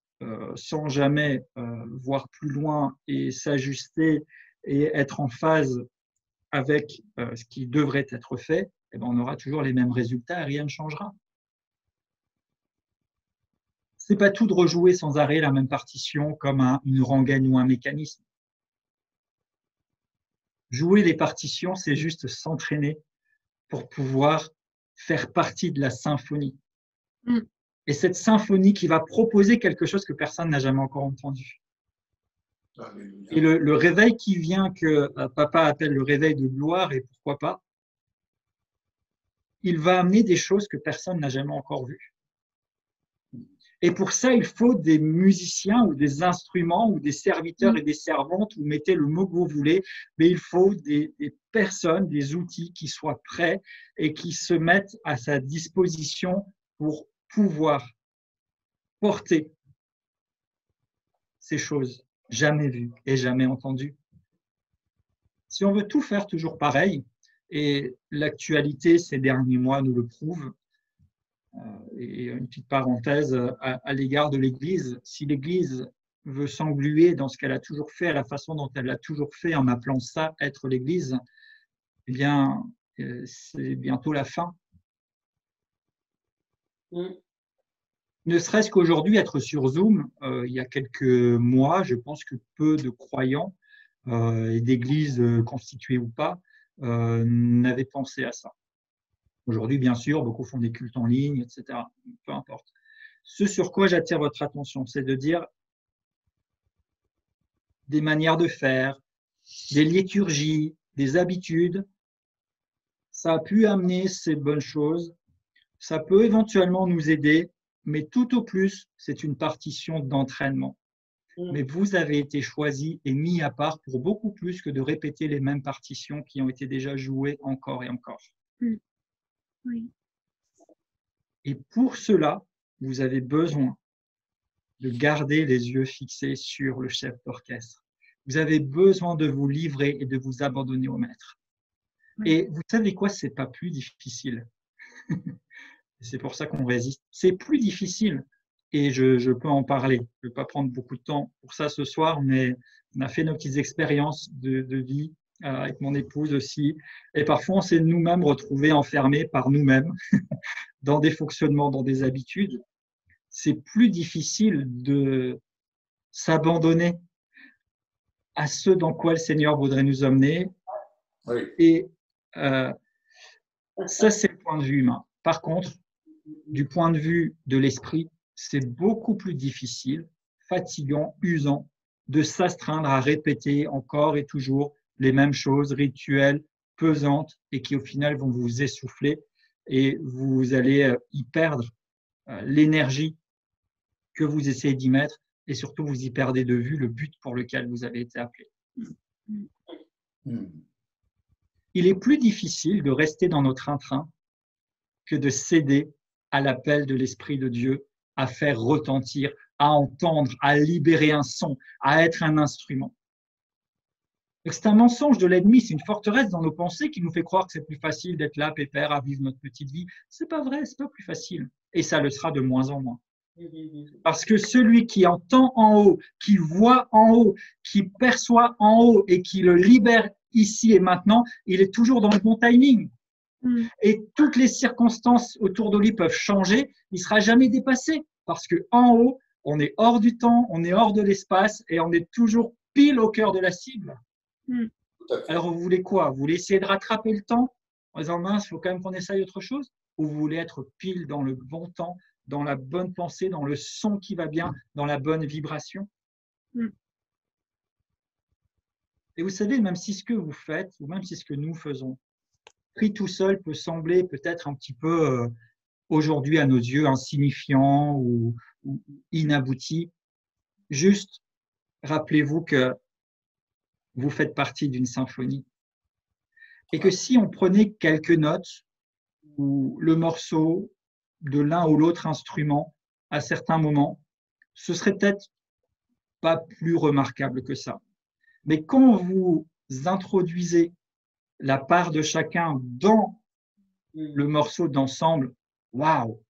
sans jamais voir plus loin et s'ajuster et être en phase avec ce qui devrait être fait, eh bien, on aura toujours les mêmes résultats et rien ne changera. Ce n'est pas tout de rejouer sans arrêt la même partition comme une rengaine ou un mécanisme. Jouer les partitions, c'est juste s'entraîner pour pouvoir faire partie de la symphonie. Et cette symphonie qui va proposer quelque chose que personne n'a jamais encore entendu. Et le réveil qui vient, que papa appelle le réveil de gloire, et pourquoi pas, il va amener des choses que personne n'a jamais encore vues. Et pour ça, il faut des musiciens ou des instruments ou des serviteurs et des servantes, vous mettez le mot que vous voulez, mais il faut des personnes, des outils qui soient prêts et qui se mettent à sa disposition pour pouvoir porter ces choses jamais vues et jamais entendues. Si on veut tout faire toujours pareil, et l'actualité ces derniers mois nous le prouve, et une petite parenthèse à l'égard de l'Église, si l'Église veut s'engluer dans ce qu'elle a toujours fait, à la façon dont elle l'a toujours fait, en appelant ça être l'Église, eh bien, c'est bientôt la fin. Ne serait-ce qu'aujourd'hui, être sur Zoom, il y a quelques mois, je pense que peu de croyants et d'églises constituées ou pas n'avaient pensé à ça. Aujourd'hui, bien sûr, beaucoup font des cultes en ligne, etc. Peu importe. Ce sur quoi j'attire votre attention, c'est de dire des manières de faire, des liturgies, des habitudes. Ça a pu amener ces bonnes choses. Ça peut éventuellement nous aider, mais tout au plus, c'est une partition d'entraînement. Mais vous avez été choisi et mis à part pour beaucoup plus que de répéter les mêmes partitions qui ont été déjà jouées encore et encore. Oui. Et pour cela, vous avez besoin de garder les yeux fixés sur le chef d'orchestre. Vous avez besoin de vous livrer et de vous abandonner au Maître. Et vous savez quoi, c'est pas plus difficile. C'est pour ça qu'on résiste. C'est plus difficile. Et je peux en parler. Je ne vais pas prendre beaucoup de temps pour ça ce soir, mais on a fait nos petites expériences de vie avec mon épouse aussi. Et parfois, on s'est nous-mêmes retrouvés enfermés par nous-mêmes dans des fonctionnements, dans des habitudes. C'est plus difficile de s'abandonner à ce dans quoi le Seigneur voudrait nous emmener. Oui. Et ça, c'est le point de vue humain. Par contre, du point de vue de l'esprit, c'est beaucoup plus difficile, fatigant, usant de s'astreindre à répéter encore et toujours les mêmes choses rituelles, pesantes et qui au final vont vous essouffler et vous allez y perdre l'énergie que vous essayez d'y mettre et surtout vous y perdez de vue le but pour lequel vous avez été appelé. Il est plus difficile de rester dans notre train-train que de céder à l'appel de l'Esprit de Dieu à faire retentir, à entendre, à libérer un son, à être un instrument. C'est un mensonge de l'ennemi, c'est une forteresse dans nos pensées qui nous fait croire que c'est plus facile d'être là, pépère, à vivre notre petite vie. C'est pas vrai, c'est pas plus facile. Et ça le sera de moins en moins. Parce que celui qui entend en haut, qui voit en haut, qui perçoit en haut et qui le libère ici et maintenant, il est toujours dans le bon timing. Et toutes les circonstances autour de lui peuvent changer, il ne sera jamais dépassé. Parce qu'en haut, on est hors du temps, on est hors de l'espace et on est toujours pile au cœur de la cible. Alors, vous voulez quoi? Vous voulez essayer de rattraper le temps en disant mince, il faut quand même qu'on essaye autre chose? Ou vous voulez être pile dans le bon temps, dans la bonne pensée, dans le son qui va bien, dans la bonne vibration? Et vous savez, même si ce que vous faites, ou même si ce que nous faisons, pris tout seul peut sembler peut-être un petit peu aujourd'hui à nos yeux insignifiant ou inabouti, juste rappelez-vous que vous faites partie d'une symphonie et que si on prenait quelques notes ou le morceau de l'un ou l'autre instrument à certains moments, ce serait peut-être pas plus remarquable que ça. Mais quand vous introduisez la part de chacun dans le morceau d'ensemble, waouh!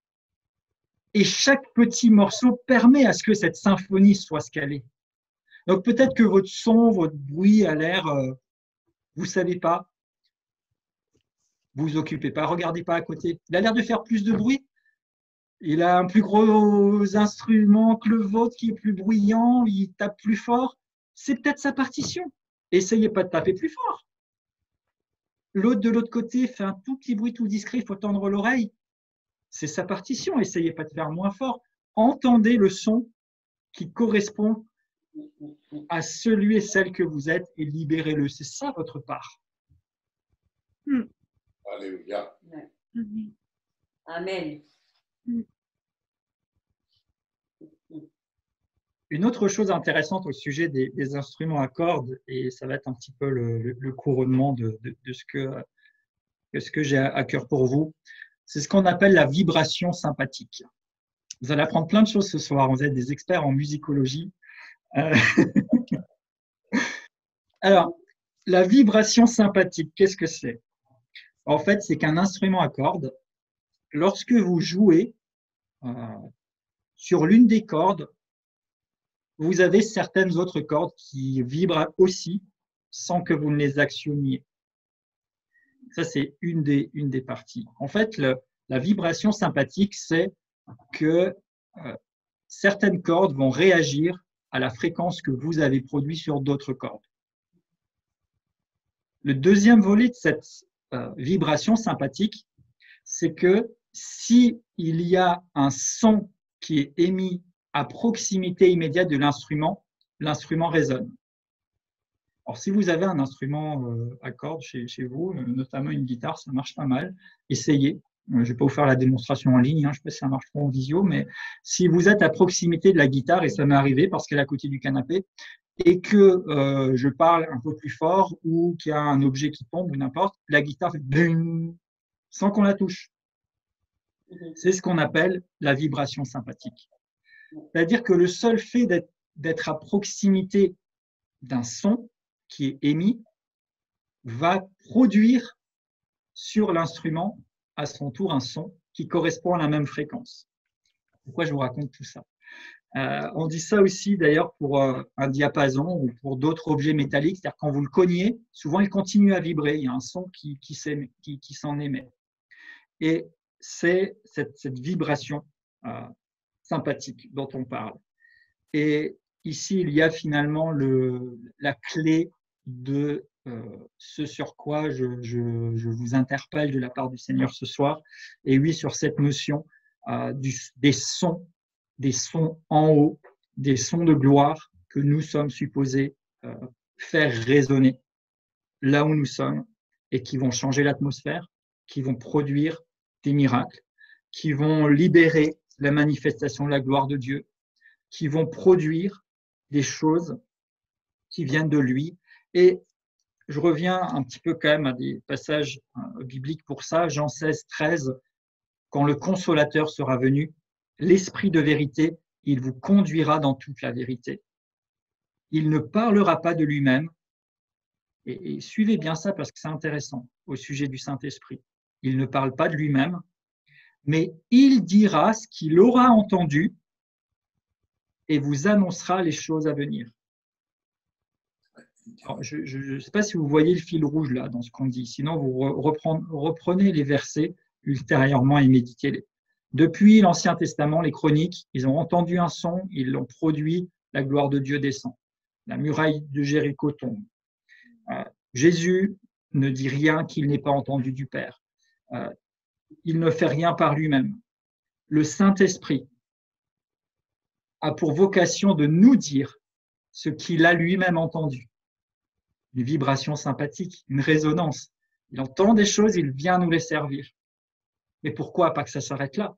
Et chaque petit morceau permet à ce que cette symphonie soit ce qu'elle est. Donc peut-être que votre son, votre bruit a l'air, vous ne savez pas, vous vous occupez pas, regardez pas à côté. Il a l'air de faire plus de bruit. Il a un plus gros instrument que le vôtre qui est plus bruyant, il tape plus fort. C'est peut-être sa partition. Essayez pas de taper plus fort. L'autre de l'autre côté fait un tout petit bruit tout discret, il faut tendre l'oreille. C'est sa partition, essayez pas de faire moins fort. Entendez le son qui correspond à celui et celle que vous êtes et libérez-le. C'est ça votre part. Alléluia. Amen. Une autre chose intéressante au sujet des instruments à cordes, et ça va être un petit peu le couronnement de ce que j'ai à cœur pour vous, c'est ce qu'on appelle la vibration sympathique. Vous allez apprendre plein de choses ce soir, vous êtes des experts en musicologie. Alors, la vibration sympathique, qu'est-ce que c'est? En fait, c'est qu'un instrument à cordes, lorsque vous jouez sur l'une des cordes, vous avez certaines autres cordes qui vibrent aussi sans que vous ne les actionniez. Ça, c'est une des parties. En fait, la vibration sympathique, c'est que certaines cordes vont réagir à la fréquence que vous avez produite sur d'autres cordes. Le deuxième volet de cette vibration sympathique, c'est que s'il y a un son qui est émis à proximité immédiate de l'instrument, l'instrument résonne. Alors, si vous avez un instrument à cordes chez vous, notamment une guitare, ça marche pas mal. Essayez. Je ne vais pas vous faire la démonstration en ligne, je ne sais pas si ça marche trop en visio, mais si vous êtes à proximité de la guitare, et ça m'est arrivé parce qu'elle est à côté du canapé, et que je parle un peu plus fort ou qu'il y a un objet qui tombe ou n'importe, la guitare fait bing, sans qu'on la touche. C'est ce qu'on appelle la vibration sympathique. C'est-à-dire que le seul fait d'être à proximité d'un son qui est émis va produire sur l'instrument à son tour un son qui correspond à la même fréquence. Pourquoi je vous raconte tout ça? On dit ça aussi d'ailleurs pour un diapason ou pour d'autres objets métalliques, c'est-à-dire quand vous le cognez, souvent il continue à vibrer, il y a un son qui s'en émet. Et c'est cette vibration sympathique dont on parle. Et ici, il y a finalement la clé de ce sur quoi je vous interpelle de la part du Seigneur ce soir. Et oui, sur cette notion des sons en haut, des sons de gloire que nous sommes supposés faire résonner là où nous sommes et qui vont changer l'atmosphère, qui vont produire des miracles, qui vont libérer la manifestation de la gloire de Dieu, qui vont produire des choses qui viennent de lui. Et je reviens un petit peu quand même à des passages bibliques pour ça. Jean 16, 13, quand le consolateur sera venu, l'Esprit de vérité, il vous conduira dans toute la vérité. Il ne parlera pas de lui-même. Et suivez bien ça parce que c'est intéressant au sujet du Saint-Esprit. Il ne parle pas de lui-même, mais il dira ce qu'il aura entendu et vous annoncera les choses à venir. Alors, je ne sais pas si vous voyez le fil rouge là dans ce qu'on dit, sinon vous reprenez les versets ultérieurement et méditez-les. Depuis l'Ancien Testament, les chroniques, ils ont entendu un son, ils l'ont produit, la gloire de Dieu descend. La muraille de Jéricho tombe. Jésus ne dit rien qu'il n'ait pas entendu du Père. Il ne fait rien par lui-même. Le Saint-Esprit a pour vocation de nous dire ce qu'il a lui-même entendu. Une vibration sympathique, une résonance. Il entend des choses, il vient nous les servir. Mais pourquoi pas que ça s'arrête là?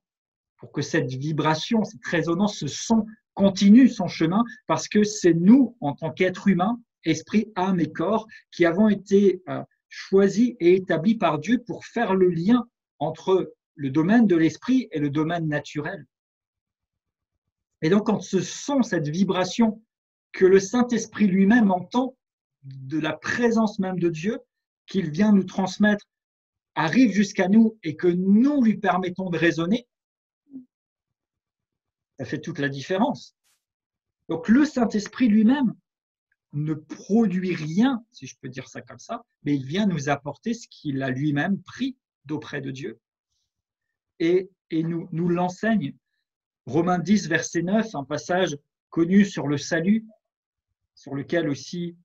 Pour que cette vibration, cette résonance, ce son continue son chemin, parce que c'est nous, en tant qu'êtres humains, esprit, âme et corps, qui avons été choisis et établis par Dieu pour faire le lien entre le domaine de l'esprit et le domaine naturel. Et donc, quand ce son, cette vibration que le Saint-Esprit lui-même entend de la présence même de Dieu, qu'il vient nous transmettre, arrive jusqu'à nous et que nous lui permettons de résonner, ça fait toute la différence. Donc, le Saint-Esprit lui-même ne produit rien, si je peux dire ça comme ça, mais il vient nous apporter ce qu'il a lui-même pris d'auprès de Dieu. Et nous l'enseigne. Romains 10, verset 9, un passage connu sur le salut, sur lequel aussi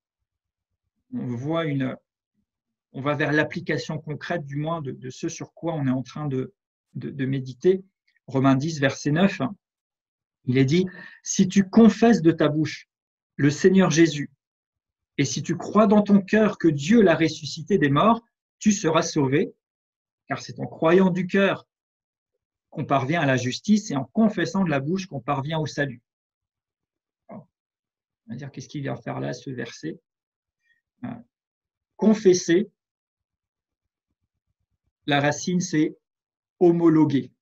on va vers l'application concrète, du moins, de ce sur quoi on est en train de méditer. Romains 10, verset 9, il est dit, « Si tu confesses de ta bouche le Seigneur Jésus, et si tu crois dans ton cœur que Dieu l'a ressuscité des morts, tu seras sauvé, car c'est en croyant du cœur qu'on parvient à la justice et en confessant de la bouche qu'on parvient au salut. » Alors, on va dire, qu'est-ce qu'il vient faire là, ce verset? Confesser, la racine, c'est homologuer.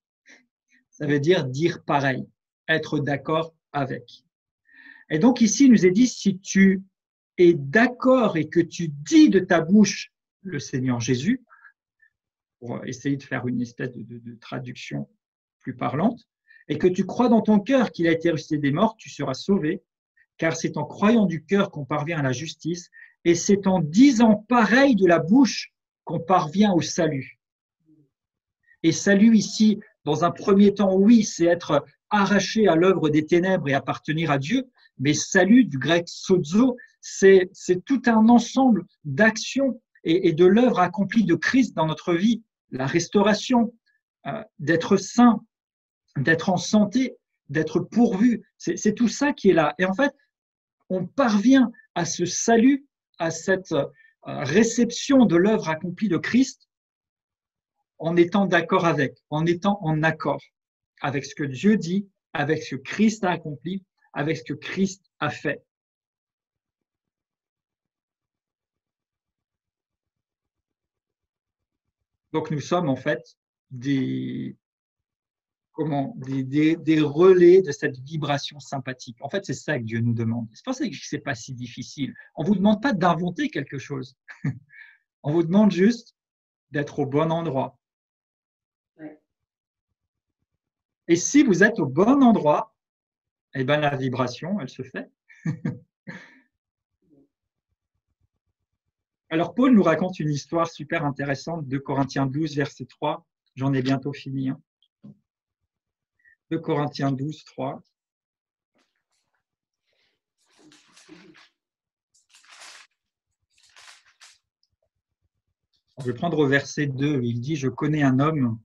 Ça veut dire pareil, être d'accord avec. Et donc ici, il nous est dit, si tu es d'accord et que tu dis de ta bouche le Seigneur Jésus, pour essayer de faire une espèce de traduction plus parlante, et que tu crois dans ton cœur qu'il a été ressuscité des morts, tu seras sauvé, car c'est en croyant du cœur qu'on parvient à la justice, et c'est en disant pareil de la bouche qu'on parvient au salut. Et salut ici, dans un premier temps, oui, c'est être arraché à l'œuvre des ténèbres et appartenir à Dieu, mais salut, du grec sozo, c'est tout un ensemble d'actions et de l'œuvre accomplie de Christ dans notre vie, la restauration, d'être saint, d'être en santé, d'être pourvu, c'est tout ça qui est là. Et en fait, on parvient à ce salut, à cette réception de l'œuvre accomplie de Christ en étant d'accord avec, en étant en accord avec ce que Dieu dit, avec ce que Christ a accompli, avec ce que Christ a fait. Donc nous sommes en fait des des relais de cette vibration sympathique. En fait, c'est ça que Dieu nous demande. C'est pour ça que ce n'est pas si difficile. On ne vous demande pas d'inventer quelque chose. On vous demande juste d'être au bon endroit. Ouais. Et si vous êtes au bon endroit, eh ben, la vibration, elle se fait. Alors, Paul nous raconte une histoire super intéressante de Corinthiens 12, verset 3. J'en ai bientôt fini. 2 Corinthiens 12, 3. Je vais prendre au verset 2. Il dit « Je connais un homme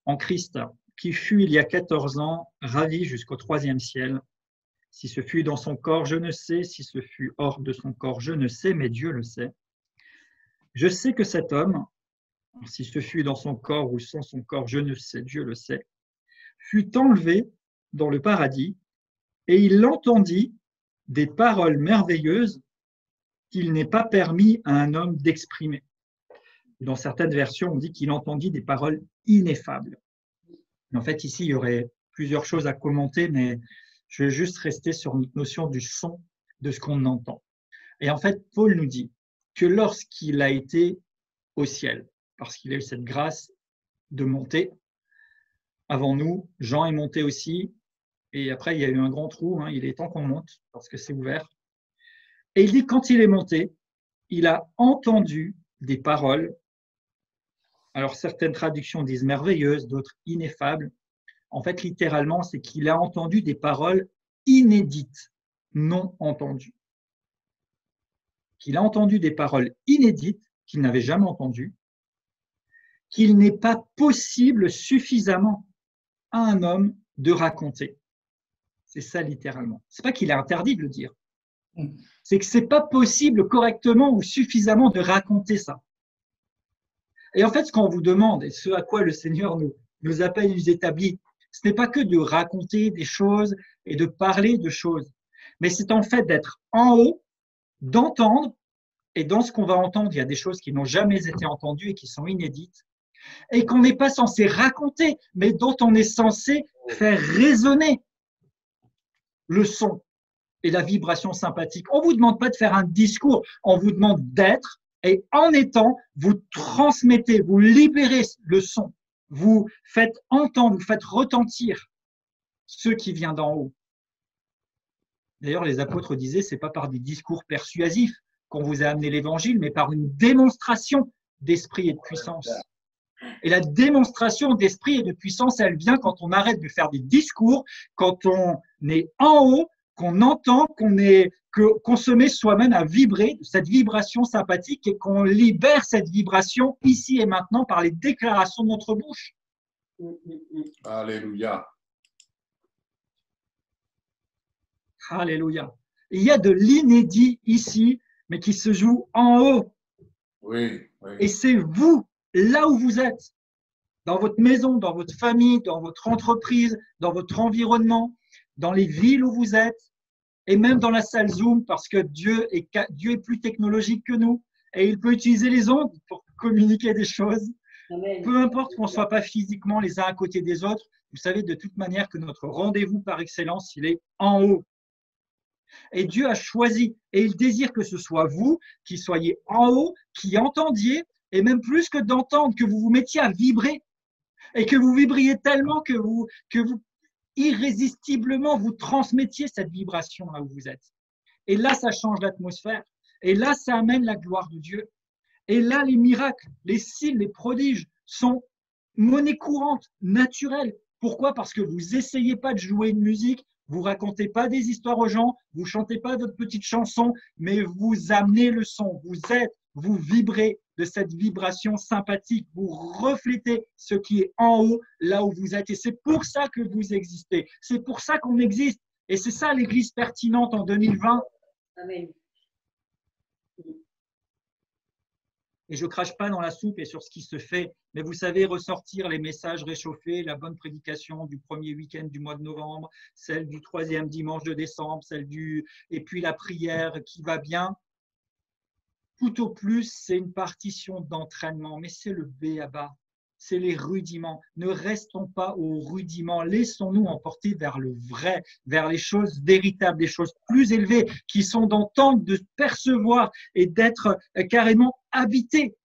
en Christ qui fut il y a 14 ans ravi jusqu'au 3e ciel. Si ce fut dans son corps, je ne sais. Si ce fut hors de son corps, je ne sais, mais Dieu le sait. Je sais que cet homme, si ce fut dans son corps ou sans son corps, je ne sais, Dieu le sait, fut enlevé dans le paradis et il entendit des paroles merveilleuses qu'il n'est pas permis à un homme d'exprimer. » Dans certaines versions, on dit qu'il entendit des paroles ineffables. En fait, ici, il y aurait plusieurs choses à commenter, mais je vais juste rester sur notre notion du son, de ce qu'on entend. Et en fait, Paul nous dit que lorsqu'il a été au ciel, parce qu'il a eu cette grâce de monter, avant nous, Jean est monté aussi, et après, il y a eu un grand trou, il est temps qu'on monte, parce que c'est ouvert. Et il dit, quand il est monté, il a entendu des paroles. Alors, certaines traductions disent merveilleuses, d'autres ineffables. En fait, littéralement, c'est qu'il a entendu des paroles inédites, non entendues. Qu'il a entendu des paroles inédites qu'il n'avait jamais entendues, qu'il n'est pas possible suffisamment à un homme de raconter. C'est ça littéralement. C'est pas qu'il est interdit de le dire. C'est que c'est pas possible correctement ou suffisamment de raconter ça. Et en fait, ce qu'on vous demande, et ce à quoi le Seigneur nous appelle, nous établit, ce n'est pas que de raconter des choses et de parler de choses, mais c'est en fait d'être en haut, d'entendre, et dans ce qu'on va entendre, il y a des choses qui n'ont jamais été entendues et qui sont inédites, et qu'on n'est pas censé raconter, mais dont on est censé faire résonner le son et la vibration sympathique. On ne vous demande pas de faire un discours, on vous demande d'être, et en étant, vous transmettez, vous libérez le son, vous faites entendre, vous faites retentir ce qui vient d'en haut. D'ailleurs, les apôtres disaient, c'est pas par des discours persuasifs qu'on vous a amené l'évangile, mais par une démonstration d'esprit et de puissance. Et la démonstration d'esprit et de puissance, elle vient quand on arrête de faire des discours, quand on est en haut, qu'on entend, qu'on se met soi-même à vibrer, cette vibration sympathique, et qu'on libère cette vibration ici et maintenant par les déclarations de notre bouche. Alléluia. Alléluia. Il y a de l'inédit ici, mais qui se joue en haut. Oui, oui. Et c'est vous, là où vous êtes, dans votre maison, dans votre famille, dans votre entreprise, dans votre environnement, dans les villes où vous êtes, et même dans la salle Zoom, parce que Dieu est plus technologique que nous, et il peut utiliser les ondes pour communiquer des choses. Amen. Peu importe qu'on ne soit pas physiquement les uns à côté des autres, vous savez de toute manière que notre rendez-vous par excellence, il est en haut. Et Dieu a choisi, et il désire que ce soit vous qui soyez en haut, qui entendiez, et même plus que d'entendre, que vous vous mettiez à vibrer, et que vous vibriez tellement que vous irrésistiblement, vous transmettiez cette vibration là où vous êtes. Et là, ça change l'atmosphère. Et là, ça amène la gloire de Dieu. Et là, les miracles, les signes, les prodiges sont monnaie courante, naturelle. Pourquoi? Parce que vous n'essayez pas de jouer une musique, vous racontez pas des histoires aux gens, vous chantez pas votre petite chanson, mais vous amenez le son. Vous vibrez de cette vibration sympathique, vous reflétez ce qui est en haut, là où vous êtes. Et c'est pour ça que vous existez. C'est pour ça qu'on existe. Et c'est ça l'Église pertinente en 2020. Amen. Et je ne crache pas dans la soupe et sur ce qui se fait, mais vous savez, ressortir les messages réchauffés, la bonne prédication du premier week-end du mois de novembre, celle du 3e dimanche de décembre, et puis la prière qui va bien. Tout au plus, c'est une partition d'entraînement, mais c'est le b.a.-ba. c'est les rudiments. Ne restons pas aux rudiments. Laissons-nous emporter vers le vrai, vers les choses véritables, les choses plus élevées qui sont d'entendre, de percevoir et d'être carrément habités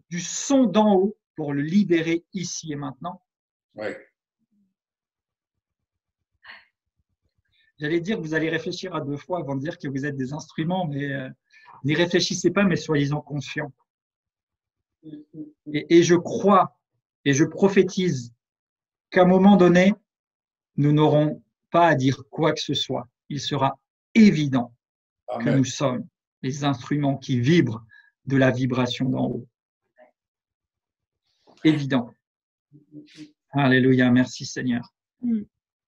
du son d'en haut pour le libérer ici et maintenant. Oui. J'allais dire que vous allez réfléchir à 2 fois avant de dire que vous êtes des instruments, mais n'y réfléchissez pas, mais soyez-en conscients. Et je crois et je prophétise qu'à un moment donné, nous n'aurons pas à dire quoi que ce soit. Il sera évident que Amen. nous sommes les instruments qui vibrent de la vibration d'en haut. Évident. Alléluia, merci Seigneur.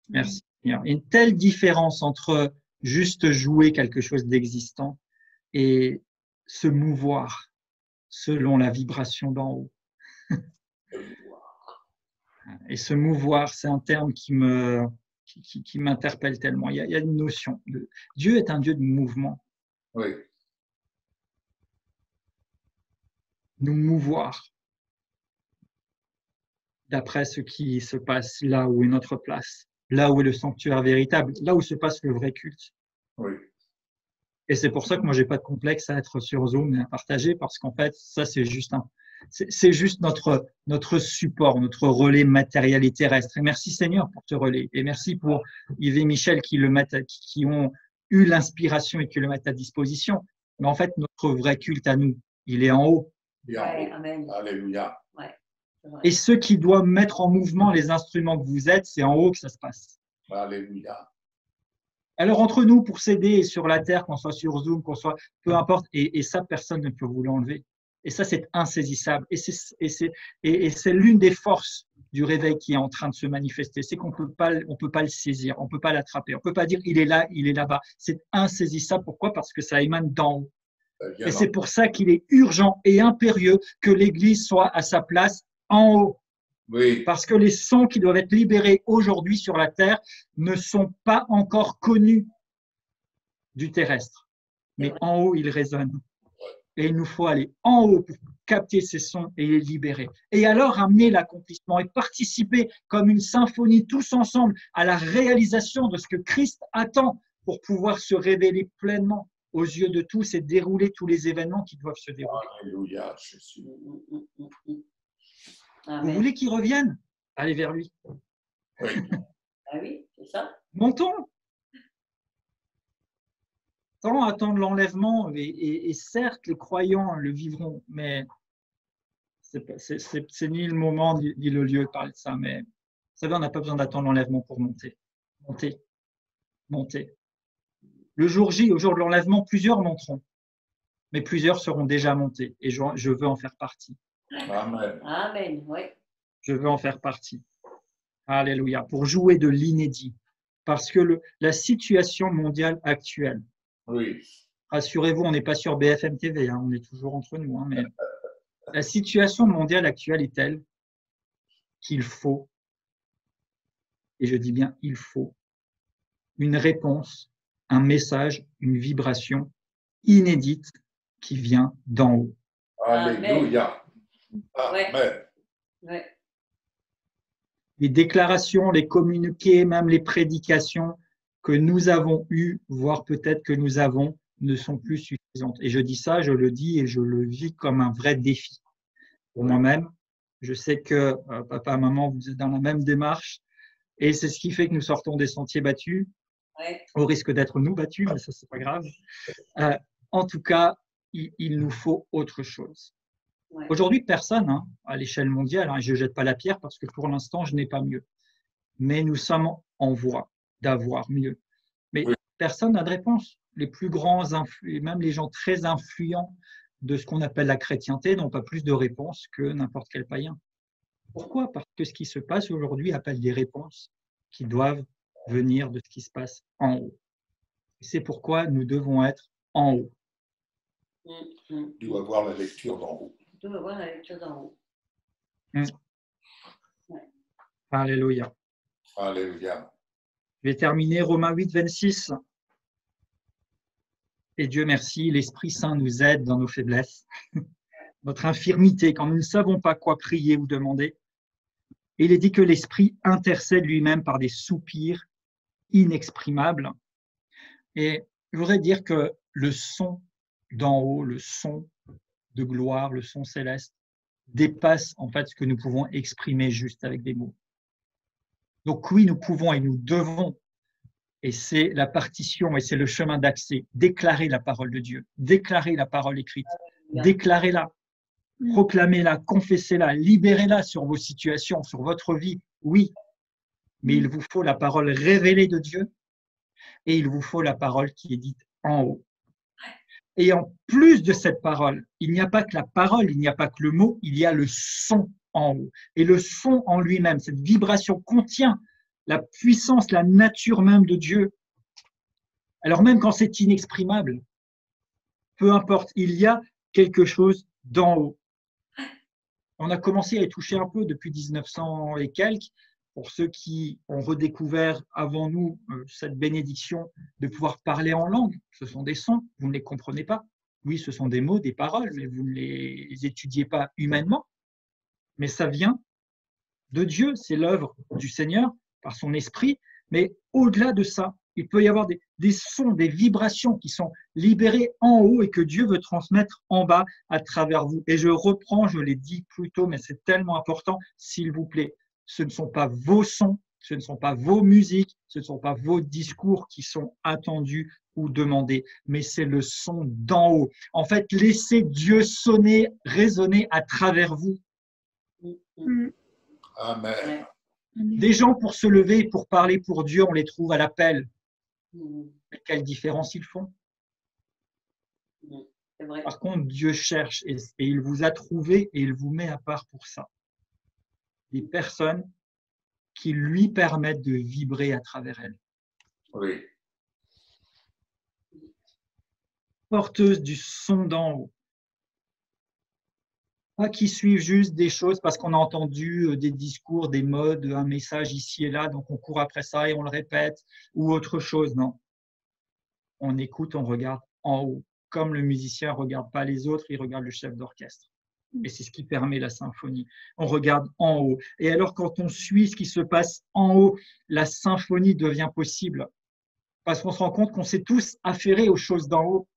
Merci Seigneur. Une telle différence entre juste jouer quelque chose d'existant et se mouvoir selon la vibration d'en haut. Et se mouvoir, c'est un terme qui m'interpelle tellement. Il y a une notion de Dieu est un Dieu de mouvement. Oui. Nous mouvoir d'après ce qui se passe là où est notre place, là où est le sanctuaire véritable, là où se passe le vrai culte. Oui. Et c'est pour ça que moi, j'ai pas de complexe à être sur Zoom et à partager, parce qu'en fait, ça, c'est juste notre support, notre relais matériel et terrestre. Et merci Seigneur pour ce relais. Et merci pour Yves et Michel qui ont eu l'inspiration et qui le mettent à disposition. Mais en fait, notre vrai culte à nous, il est en haut. Bien. Ouais, amen. Alléluia. Ouais, c'est vrai. Et ceux qui doivent mettre en mouvement les instruments que vous êtes, c'est en haut que ça se passe. Alléluia. Alors, entre nous, pour s'aider sur la terre, qu'on soit sur Zoom, qu'on soit, peu importe, et ça, personne ne peut vous l'enlever. Et ça, c'est insaisissable. Et c'est l'une des forces du réveil qui est en train de se manifester. C'est qu'on peut pas le saisir, on peut pas l'attraper, on peut pas dire il est là, il est là-bas. C'est insaisissable. Pourquoi? Parce que ça émane d'en haut. Et c'est pour ça qu'il est urgent et impérieux que l'Église soit à sa place en haut. Oui. Parce que les sons qui doivent être libérés aujourd'hui sur la terre ne sont pas encore connus du terrestre. Mais en haut, ils résonnent. Et il nous faut aller en haut pour capter ces sons et les libérer. Et alors amener l'accomplissement et participer comme une symphonie tous ensemble à la réalisation de ce que Christ attend pour pouvoir se révéler pleinement aux yeux de tous et dérouler tous les événements qui doivent se dérouler. Alléluia, Jésus. Vous Amen. voulez qu'il revienne? Allez vers lui. Oui. Ah oui, c'est ça. Montons. Sans attendre l'enlèvement, et certes, les croyants le vivront, mais c'est ni le moment ni le lieu de parler de ça. Mais vous savez, on n'a pas besoin d'attendre l'enlèvement pour monter. Monter. Monter. Le jour J, au jour de l'enlèvement, plusieurs monteront, mais plusieurs seront déjà montés, et je veux en faire partie. Amen. Amen, oui. Je veux en faire partie. Alléluia. Pour jouer de l'inédit. Parce que la situation mondiale actuelle, Oui. rassurez-vous, on n'est pas sur BFM TV, hein, on est toujours entre nous, hein, mais la situation mondiale actuelle est telle qu'il faut, et je dis bien il faut, une réponse, un message, une vibration inédite qui vient d'en haut. Alléluia. Amen. Ouais. Les déclarations, les communiqués, même les prédications que nous avons eues, voire peut-être que nous avons, ne sont plus suffisantes. Et je dis ça, je le dis et je le vis comme un vrai défi pour moi-même. Je sais que papa, maman, vous êtes dans la même démarche et c'est ce qui fait que nous sortons des sentiers battus, Ouais. au risque d'être nous battus, mais ça, c'est pas grave. En tout cas, il nous faut autre chose. Ouais. Aujourd'hui, personne, hein, à l'échelle mondiale, hein, je ne jette pas la pierre parce que pour l'instant, je n'ai pas mieux. Mais nous sommes en voie d'avoir mieux. Mais Oui. personne n'a de réponse. Les plus grands, même les gens très influents de ce qu'on appelle la chrétienté, n'ont pas plus de réponses que n'importe quel païen. Pourquoi? Parce que ce qui se passe aujourd'hui appelle des réponses qui doivent venir de ce qui se passe en haut. C'est pourquoi nous devons être en haut. Tu dois voir la lecture d'en haut. Tu dois voir la lecture d'en haut. Alléluia. Alléluia. Je vais terminer Romains 8, 26. Et Dieu merci, l'Esprit Saint nous aide dans nos faiblesses. notre infirmité, quand nous ne savons pas quoi prier ou demander. Et il est dit que l'Esprit intercède lui-même par des soupirs inexprimables. Et je voudrais dire que le son d'en haut, le son de gloire, le son céleste, dépasse en fait ce que nous pouvons exprimer juste avec des mots. Donc oui, nous pouvons et nous devons, et c'est la partition et c'est le chemin d'accès, déclarer la parole de Dieu, déclarer la parole écrite, déclarez-la, proclamez-la, confessez-la, libérez-la sur vos situations, sur votre vie, oui, mais il vous faut la parole révélée de Dieu et il vous faut la parole qui est dite en haut. Et en plus de cette parole, il n'y a pas que la parole, il n'y a pas que le mot, il y a le son en haut. Et le son en lui-même, cette vibration contient la puissance, la nature même de Dieu. Alors même quand c'est inexprimable, peu importe, il y a quelque chose d'en haut. On a commencé à y toucher un peu depuis 1900 et quelques, pour ceux qui ont redécouvert avant nous cette bénédiction de pouvoir parler en langue. Ce sont des sons, vous ne les comprenez pas. Oui, ce sont des mots, des paroles, mais vous ne les étudiez pas humainement. Mais ça vient de Dieu, c'est l'œuvre du Seigneur par son esprit. Mais au-delà de ça, il peut y avoir des sons, des vibrations qui sont libérées en haut et que Dieu veut transmettre en bas à travers vous. Et je reprends, je l'ai dit plus tôt, mais c'est tellement important, s'il vous plaît. Ce ne sont pas vos sons, ce ne sont pas vos musiques, ce ne sont pas vos discours qui sont attendus ou demandés, mais c'est le son d'en haut. En fait, laissez Dieu sonner, résonner à travers vous. Amen. Des gens pour se lever, pour parler pour Dieu, on les trouve à l'appel. Mais quelle différence ils font? Par contre, Dieu cherche et il vous a trouvé et il vous met à part pour ça. Des personnes qui lui permettent de vibrer à travers elles. Oui. Porteuses du son d'en haut. Pas qui suivent juste des choses parce qu'on a entendu des discours, des modes, un message ici et là, donc on court après ça et on le répète, ou autre chose, non. On écoute, on regarde en haut. Comme le musicien ne regarde pas les autres, il regarde le chef d'orchestre. Et c'est ce qui permet la symphonie. On regarde en haut. Et alors, quand on suit ce qui se passe en haut, la symphonie devient possible. Parce qu'on se rend compte qu'on s'est tous affairés aux choses d'en haut,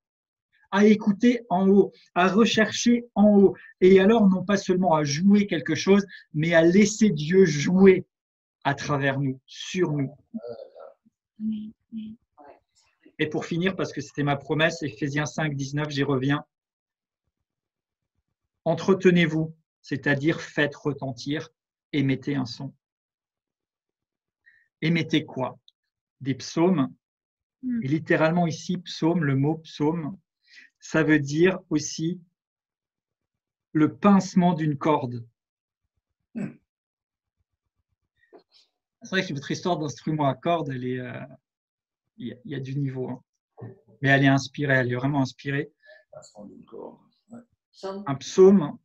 à écouter en haut, à rechercher en haut. Et alors, non pas seulement à jouer quelque chose, mais à laisser Dieu jouer à travers nous, sur nous. Et pour finir, parce que c'était ma promesse, Éphésiens 5, 19, j'y reviens. Entretenez-vous, c'est-à-dire faites retentir, émettez un son. Émettez quoi? Des psaumes. Et littéralement ici, psaume, le mot psaume, ça veut dire aussi le pincement d'une corde. C'est vrai que votre histoire d'instrument à cordes, elle est, il y a du niveau, hein. Mais elle est inspirée, elle est vraiment inspirée. Un psaume,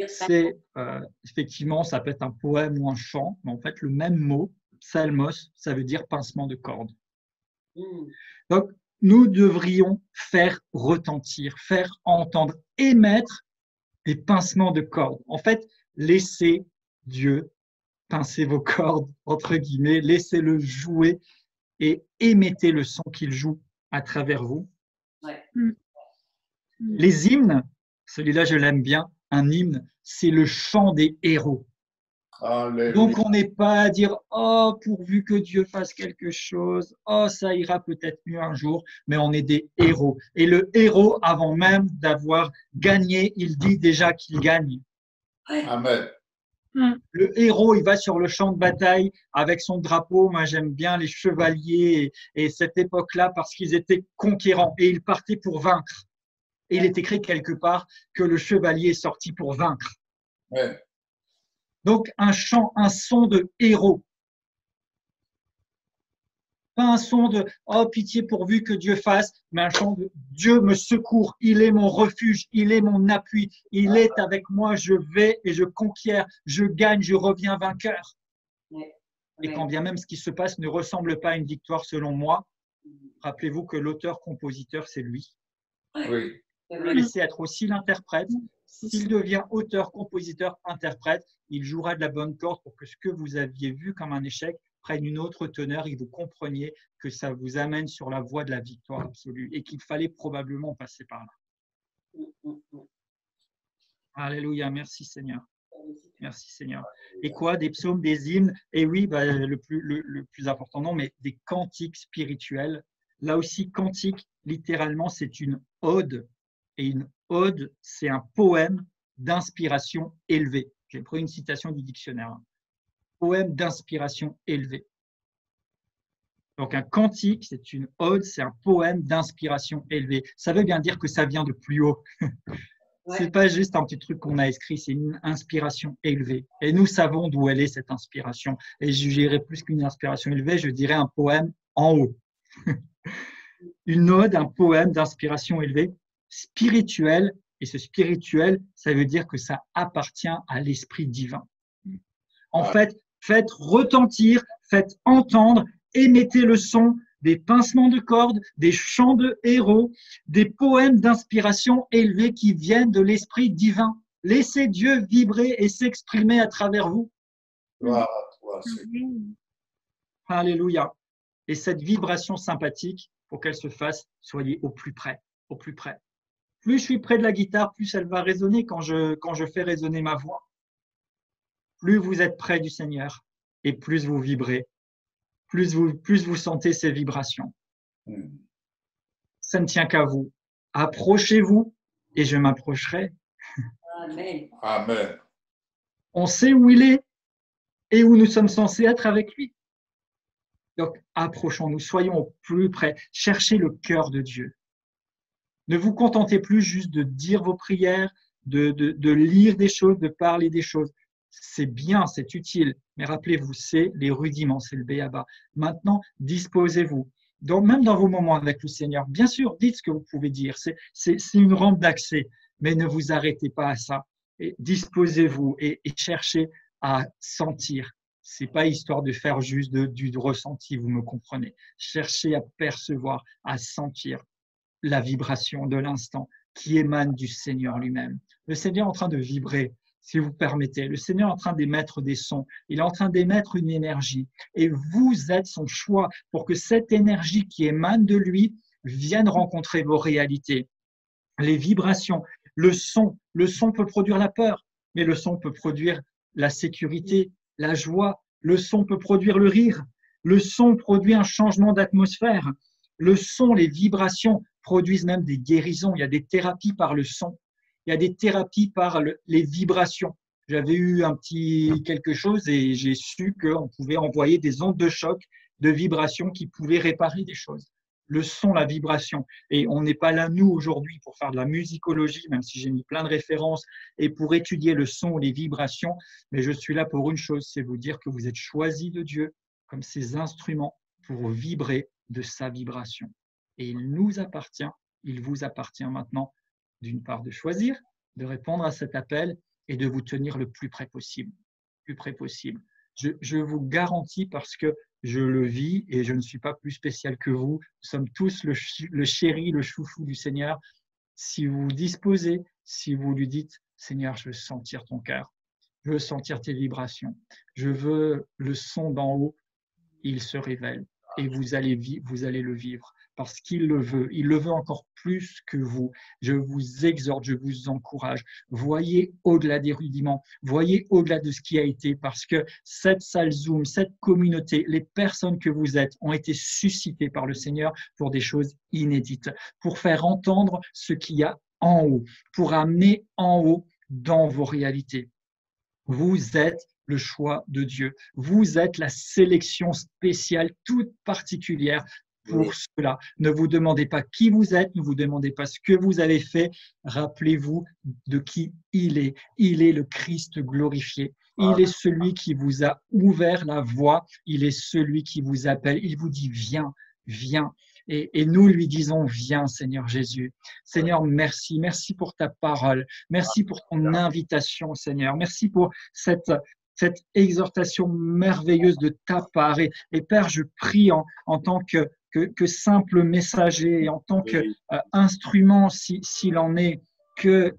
c'est effectivement, ça peut être un poème ou un chant, mais en fait, le même mot, psalmos, ça veut dire pincement de corde. Donc, nous devrions faire retentir, faire entendre, émettre des pincements de cordes. En fait, laissez Dieu pincer vos cordes, entre guillemets, laissez-le jouer et émettez le son qu'il joue à travers vous. Les hymnes, celui-là je l'aime bien, un hymne, c'est le chant des héros. Alléluia. Donc on n'est pas à dire « Oh, pourvu que Dieu fasse quelque chose, oh, ça ira peut-être mieux un jour », mais on est des héros. Et le héros, avant même d'avoir gagné, il dit déjà qu'il gagne. Amen. Le héros, il va sur le champ de bataille avec son drapeau. Moi, j'aime bien les chevaliers et cette époque-là parce qu'ils étaient conquérants et ils partaient pour vaincre. Et il est écrit quelque part que le chevalier est sorti pour vaincre. Ouais. Donc, un chant, un son de héros. Pas un son de « Oh, pitié pourvu que Dieu fasse », mais un chant de « Dieu me secourt, il est mon refuge, il est mon appui, il est avec moi, je vais et je conquiers, je gagne, je reviens vainqueur. » Et quand bien même ce qui se passe ne ressemble pas à une victoire selon moi, rappelez-vous que l'auteur-compositeur, c'est lui. Oui. C'est Vous vrai. le laissez être aussi l'interprète. S'il devient auteur, compositeur, interprète, il jouera de la bonne corde pour que ce que vous aviez vu comme un échec prenne une autre teneur et que vous compreniez que ça vous amène sur la voie de la victoire absolue et qu'il fallait probablement passer par là. Alléluia, merci Seigneur. Merci Seigneur. Et quoi? Des psaumes, des hymnes? Et oui, le plus important, non, mais des cantiques spirituels. Là aussi, cantique, littéralement, c'est une ode. Et une ode, c'est un poème d'inspiration élevée. J'ai pris une citation du dictionnaire. Poème d'inspiration élevée. Donc un cantique, c'est une ode, c'est un poème d'inspiration élevée. Ça veut bien dire que ça vient de plus haut. C'est pas juste un petit truc qu'on a écrit, c'est une inspiration élevée. Et nous savons d'où elle est cette inspiration. Et je dirais plus qu'une inspiration élevée, je dirais un poème en haut. Une ode, un poème d'inspiration élevée, spirituel. Et ce spirituel, ça veut dire que ça appartient à l'esprit divin. En fait, faites retentir, faites entendre, émettez le son des pincements de cordes, des chants de héros, des poèmes d'inspiration élevés qui viennent de l'esprit divin. Laissez Dieu vibrer et s'exprimer à travers vous. Gloire à toi, Seigneur. Alléluia. Et cette vibration sympathique, pour qu'elle se fasse, soyez au plus près, au plus près. Plus je suis près de la guitare, plus elle va résonner quand je fais résonner ma voix. Plus vous êtes près du Seigneur et plus vous vibrez, plus vous sentez ces vibrations. Ça ne tient qu'à vous. Approchez-vous et je m'approcherai. Amen. Amen. On sait où il est et où nous sommes censés être avec lui. Donc, approchons-nous, soyons au plus près. Cherchez le cœur de Dieu. Ne vous contentez plus juste de dire vos prières, de lire des choses, de parler des choses. C'est bien, c'est utile, mais rappelez-vous, c'est les rudiments, c'est le béaba. Maintenant, disposez-vous, même dans vos moments avec le Seigneur. Bien sûr, dites ce que vous pouvez dire, c'est une rampe d'accès, mais ne vous arrêtez pas à ça. Et disposez-vous et cherchez à sentir. C'est pas histoire de faire juste du ressenti, vous me comprenez. Cherchez à percevoir, à sentir la vibration de l'instant qui émane du Seigneur lui-même. Le Seigneur est en train de vibrer, si vous permettez. Le Seigneur est en train d'émettre des sons. Il est en train d'émettre une énergie. Et vous êtes son choix pour que cette énergie qui émane de lui vienne rencontrer vos réalités. Les vibrations, le son peut produire la peur, mais le son peut produire la sécurité, la joie. Le son peut produire le rire. Le son produit un changement d'atmosphère. Le son, les vibrations produisent même des guérisons. Il y a des thérapies par le son. Il y a des thérapies par les vibrations. J'avais eu un petit quelque chose et j'ai su qu'on pouvait envoyer des ondes de choc, de vibrations qui pouvaient réparer des choses. Le son, la vibration. Et on n'est pas là, nous, aujourd'hui, pour faire de la musicologie, même si j'ai mis plein de références, et pour étudier le son, les vibrations, mais je suis là pour une chose, c'est vous dire que vous êtes choisis de Dieu comme ses instruments pour vibrer de sa vibration. Et il nous appartient, il vous appartient maintenant, d'une part de choisir, de répondre à cet appel et de vous tenir le plus près possible. Plus près possible. Je vous garantis, parce que je le vis et je ne suis pas plus spécial que vous, nous sommes tous le chéri, le chouchou du Seigneur. Si vous vous disposez, si vous lui dites, Seigneur, je veux sentir ton cœur, je veux sentir tes vibrations, je veux le son d'en haut, il se révèle et vous allez le vivre. Parce qu'il le veut encore plus que vous. Je vous exhorte, je vous encourage. Voyez au-delà des rudiments, voyez au-delà de ce qui a été, parce que cette salle Zoom, cette communauté, les personnes que vous êtes ont été suscitées par le Seigneur pour des choses inédites, pour faire entendre ce qu'il y a en haut, pour amener en haut dans vos réalités. Vous êtes le choix de Dieu. Vous êtes la sélection spéciale, toute particulière pour cela. Ne vous demandez pas qui vous êtes, ne vous demandez pas ce que vous avez fait. Rappelez-vous de qui il est. Il est le Christ glorifié. Il est celui qui vous a ouvert la voie. Il est celui qui vous appelle. Il vous dit, viens, viens. Et nous lui disons, viens Seigneur Jésus. Seigneur, merci. Merci pour ta parole. Merci pour ton invitation, Seigneur. Merci pour cette exhortation merveilleuse de ta part. Et Père, je prie en tant que que simple messager, en tant qu'instrument, s'il en est, que,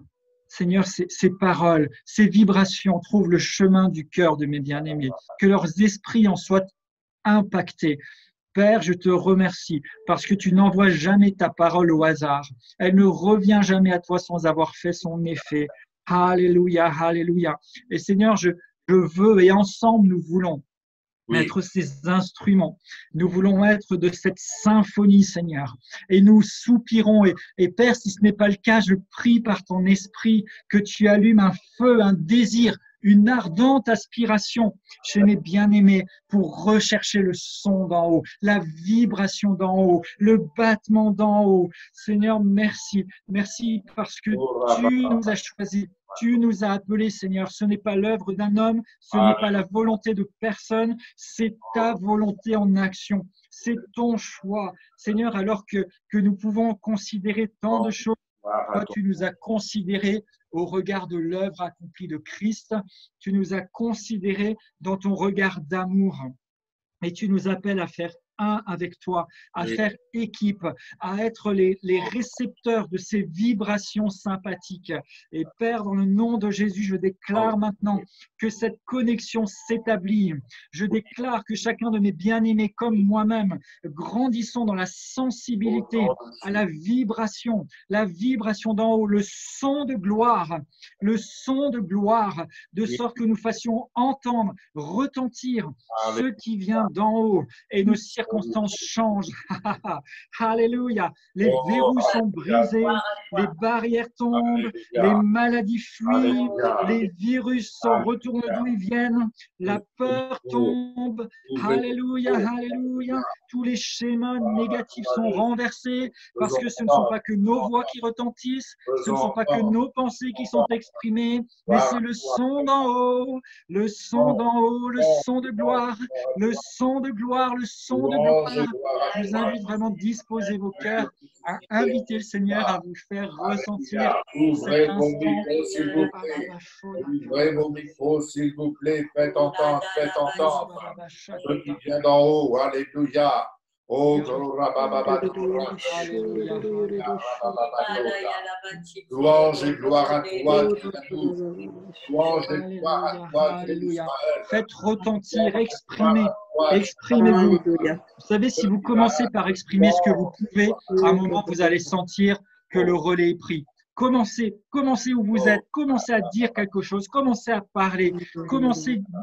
Seigneur, ces paroles, ces vibrations trouvent le chemin du cœur de mes bien-aimés, que leurs esprits en soient impactés. Père, je te remercie parce que tu n'envoies jamais ta parole au hasard. Elle ne revient jamais à toi sans avoir fait son effet. Alléluia, alléluia. Et Seigneur, je veux, et ensemble nous voulons être ces instruments. Nous voulons être de cette symphonie, Seigneur. Et nous soupirons. Et Père, si ce n'est pas le cas, je prie par ton esprit que tu allumes un feu, un désir, une ardente aspiration chez mes bien-aimés pour rechercher le son d'en haut, la vibration d'en haut, le battement d'en haut. Seigneur, merci. Merci parce que tu nous as choisis. Tu nous as appelés, Seigneur. Ce n'est pas l'œuvre d'un homme, ce n'est pas la volonté de personne, c'est ta volonté en action. C'est ton choix, Seigneur, alors que nous pouvons considérer tant de choses. Toi, tu nous as considérés au regard de l'œuvre accomplie de Christ. Tu nous as considérés dans ton regard d'amour. Et tu nous appelles à faire un avec toi, à faire équipe, à être les récepteurs de ces vibrations sympathiques. Et Père, dans le nom de Jésus, je déclare maintenant que cette connexion s'établit. Je déclare que chacun de mes bien-aimés, comme moi-même, grandissons dans la sensibilité à la vibration d'en haut, le son de gloire, de sorte que nous fassions entendre, retentir ce qui vient d'en haut et nos circonstances changent. Alléluia. Les verrous sont brisés, les barrières tombent, les maladies fuient, les virus retournent d'où ils viennent, la peur tombe. Alléluia, alléluia. Tous les schémas négatifs sont renversés parce que ce ne sont pas que nos voix qui retentissent, ce ne sont pas que nos pensées qui sont exprimées, mais c'est le son d'en haut, le son d'en haut, le son de gloire, le son de gloire, le son de gloire. Je vous invite vraiment à disposer vos cœurs, à inviter le Seigneur à vous faire ressentir Ouvrez cet vos instant. micros, s'il vous plaît. Ouvrez vos micros, s'il vous plaît. Faites entendre ce qui vient d'en haut. Alléluia. Oh, louange et gloire à toi, Dieu d'amour. Louange et gloire à toi, Dieu d'Israël. Faites retentir, exprimez-vous. Vous savez, si vous commencez par exprimer ce que vous pouvez, à un moment, vous allez sentir que le relais est pris. Commencez où vous êtes, commencez à dire quelque chose, commencez à parler,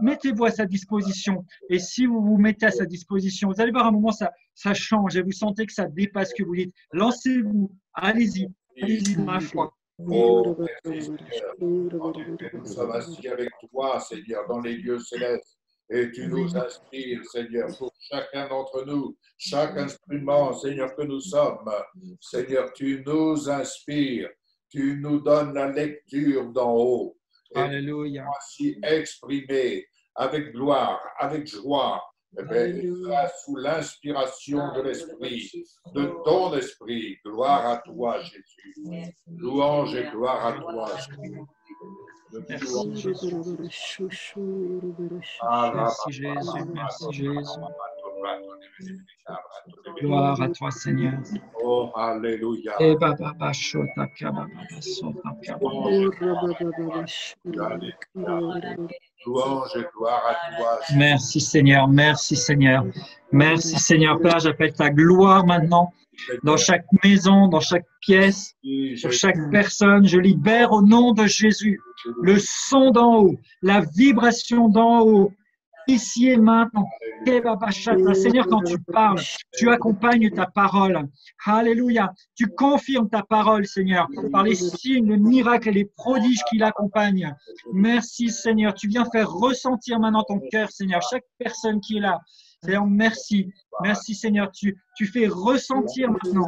mettez-vous à sa disposition. Et si vous vous mettez à sa disposition, vous allez voir à un moment, ça change et vous sentez que ça dépasse ce que vous dites. Lancez-vous, allez-y dans la foi. Oh, merci Seigneur. Nous sommes assis avec toi, Seigneur, dans les lieux célestes. Et tu nous inspires, Seigneur, pour chacun d'entre nous, chaque instrument, Seigneur, que nous sommes. Seigneur, tu nous inspires. Tu nous donnes la lecture d'en haut. Alléluia. Et ainsi exprimer avec gloire, avec joie, sous l'inspiration de l'Esprit, de ton Esprit. Gloire à toi, Jésus. Louange et gloire à toi, Jésus. Merci Jésus. Merci Jésus. Merci Jésus. Gloire à toi, Seigneur. Oh, alléluia. Louange et gloire à toi. Merci Seigneur, merci Seigneur. Merci Seigneur. Père, j'appelle ta gloire maintenant dans chaque maison, dans chaque pièce, sur chaque personne. Je libère au nom de Jésus le son d'en haut, la vibration d'en haut, ici et maintenant. Seigneur, quand tu parles, tu accompagnes ta parole. Alléluia. Tu confirmes ta parole, Seigneur, par les signes, les miracles et les prodiges qui l'accompagnent. Merci, Seigneur. Tu viens faire ressentir maintenant ton cœur, Seigneur. Chaque personne qui est là. Seigneur, merci. Merci, Seigneur. Tu fais ressentir maintenant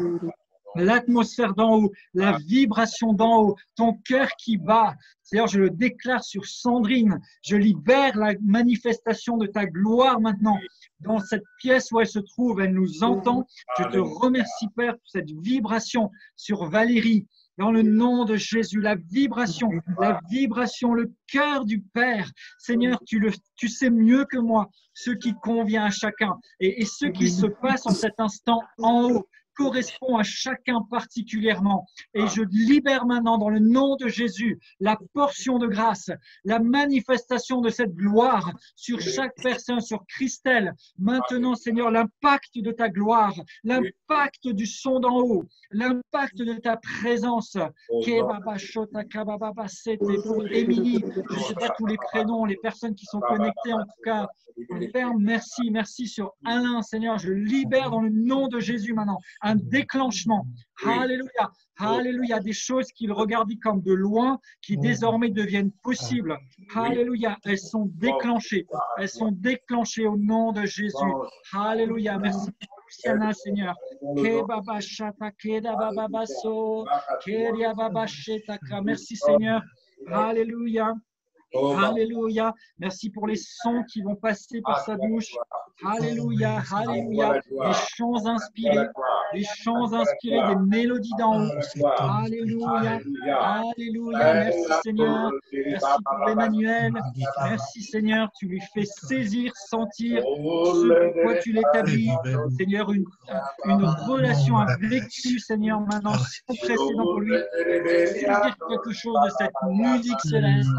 l'atmosphère d'en haut, la vibration d'en haut, ton cœur qui bat. Seigneur, je le déclare sur Sandrine. Je libère la manifestation de ta gloire maintenant dans cette pièce où elle se trouve. Elle nous entend. Je te remercie, Père, pour cette vibration sur Valérie. dans le nom de Jésus, la vibration, le cœur du Père. Seigneur, tu sais mieux que moi ce qui convient à chacun. Et ce qui se passe en cet instant en haut correspond à chacun particulièrement. Et je libère maintenant dans le nom de Jésus la portion de grâce, la manifestation de cette gloire sur chaque personne, sur Christelle. Maintenant, Seigneur, l'impact de ta gloire, l'impact du son d'en haut, l'impact de ta présence. Pour Émilie, je ne sais pas tous les prénoms, les personnes qui sont connectées en tout cas. Père, merci sur Alain, Seigneur. Je libère dans le nom de Jésus maintenant un déclenchement. Alléluia. Alléluia. Des choses qu'il regardait comme de loin, qui désormais deviennent possibles. Alléluia. Elles sont déclenchées. Elles sont déclenchées au nom de Jésus. Alléluia. Merci pour Luciana, Seigneur. Merci, Seigneur. Alléluia. Alléluia. Merci pour les sons qui vont passer par sa bouche. Alléluia. Alléluia. Des chants inspirés. Des chants inspirés, des mélodies d'en haut. Alléluia. Alléluia. Merci Seigneur. Merci pour Emmanuel. Merci Seigneur. Tu lui fais saisir, sentir ce pourquoi tu l'établis. Seigneur, une relation avec tu, Seigneur, maintenant sans précédent pour lui. Saisir quelque chose de cette musique céleste.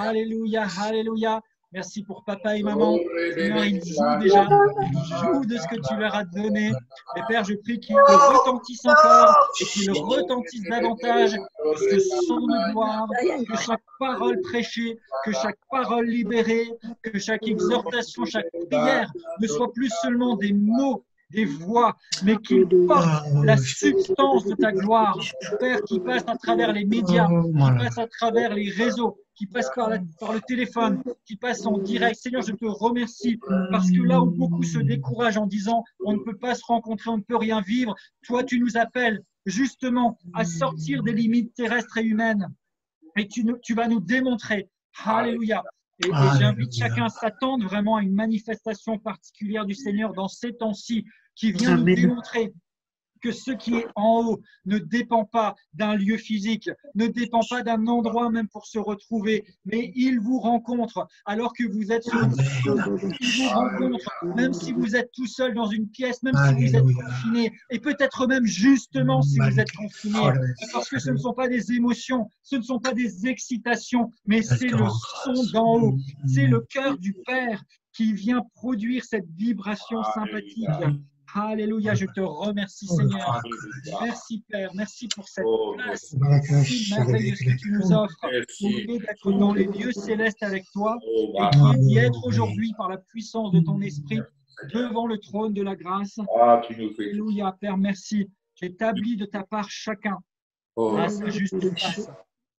Alléluia, alléluia. Merci pour papa et maman. Seigneur, ils jouent déjà. Ils jouent de ce que tu leur as donné. Et Père, je prie qu'ils le retentissent encore et qu'ils le retentissent davantage. Que ce son de gloire, que chaque parole prêchée, que chaque parole libérée, que chaque exhortation, chaque prière ne soit plus seulement des mots, des voix, mais qui portent la substance de ta gloire. Père, qui passe à travers les médias, qui passe à travers les réseaux, qui passe par le téléphone, qui passe en direct. Seigneur, je te remercie parce que là où beaucoup se découragent en disant on ne peut pas se rencontrer, on ne peut rien vivre, toi, tu nous appelles justement à sortir des limites terrestres et humaines. Et tu vas nous démontrer. Alléluia. Et j'invite chacun à s'attendre vraiment à une manifestation particulière du Seigneur dans ces temps-ci qui vient nous démontrer que ce qui est en haut ne dépend pas d'un lieu physique, ne dépend pas d'un endroit même pour se retrouver, mais il vous rencontre alors que vous êtes sur une scène. Il vous rencontre même si vous êtes tout seul dans une pièce, même si vous êtes confiné, et peut-être même justement si vous êtes confiné, parce que ce ne sont pas des émotions, ce ne sont pas des excitations, mais c'est le son d'en haut, c'est le cœur du Père qui vient produire cette vibration sympathique. Alléluia, je te remercie Seigneur. Merci Père, merci pour cette place si merveilleuse que tu nous offres pour d'être dans les lieux célestes avec toi et qui est d'y être aujourd'hui par la puissance de ton esprit devant le trône de la grâce. Alléluia, Père, merci. J'établis de ta part chacun à sa juste place.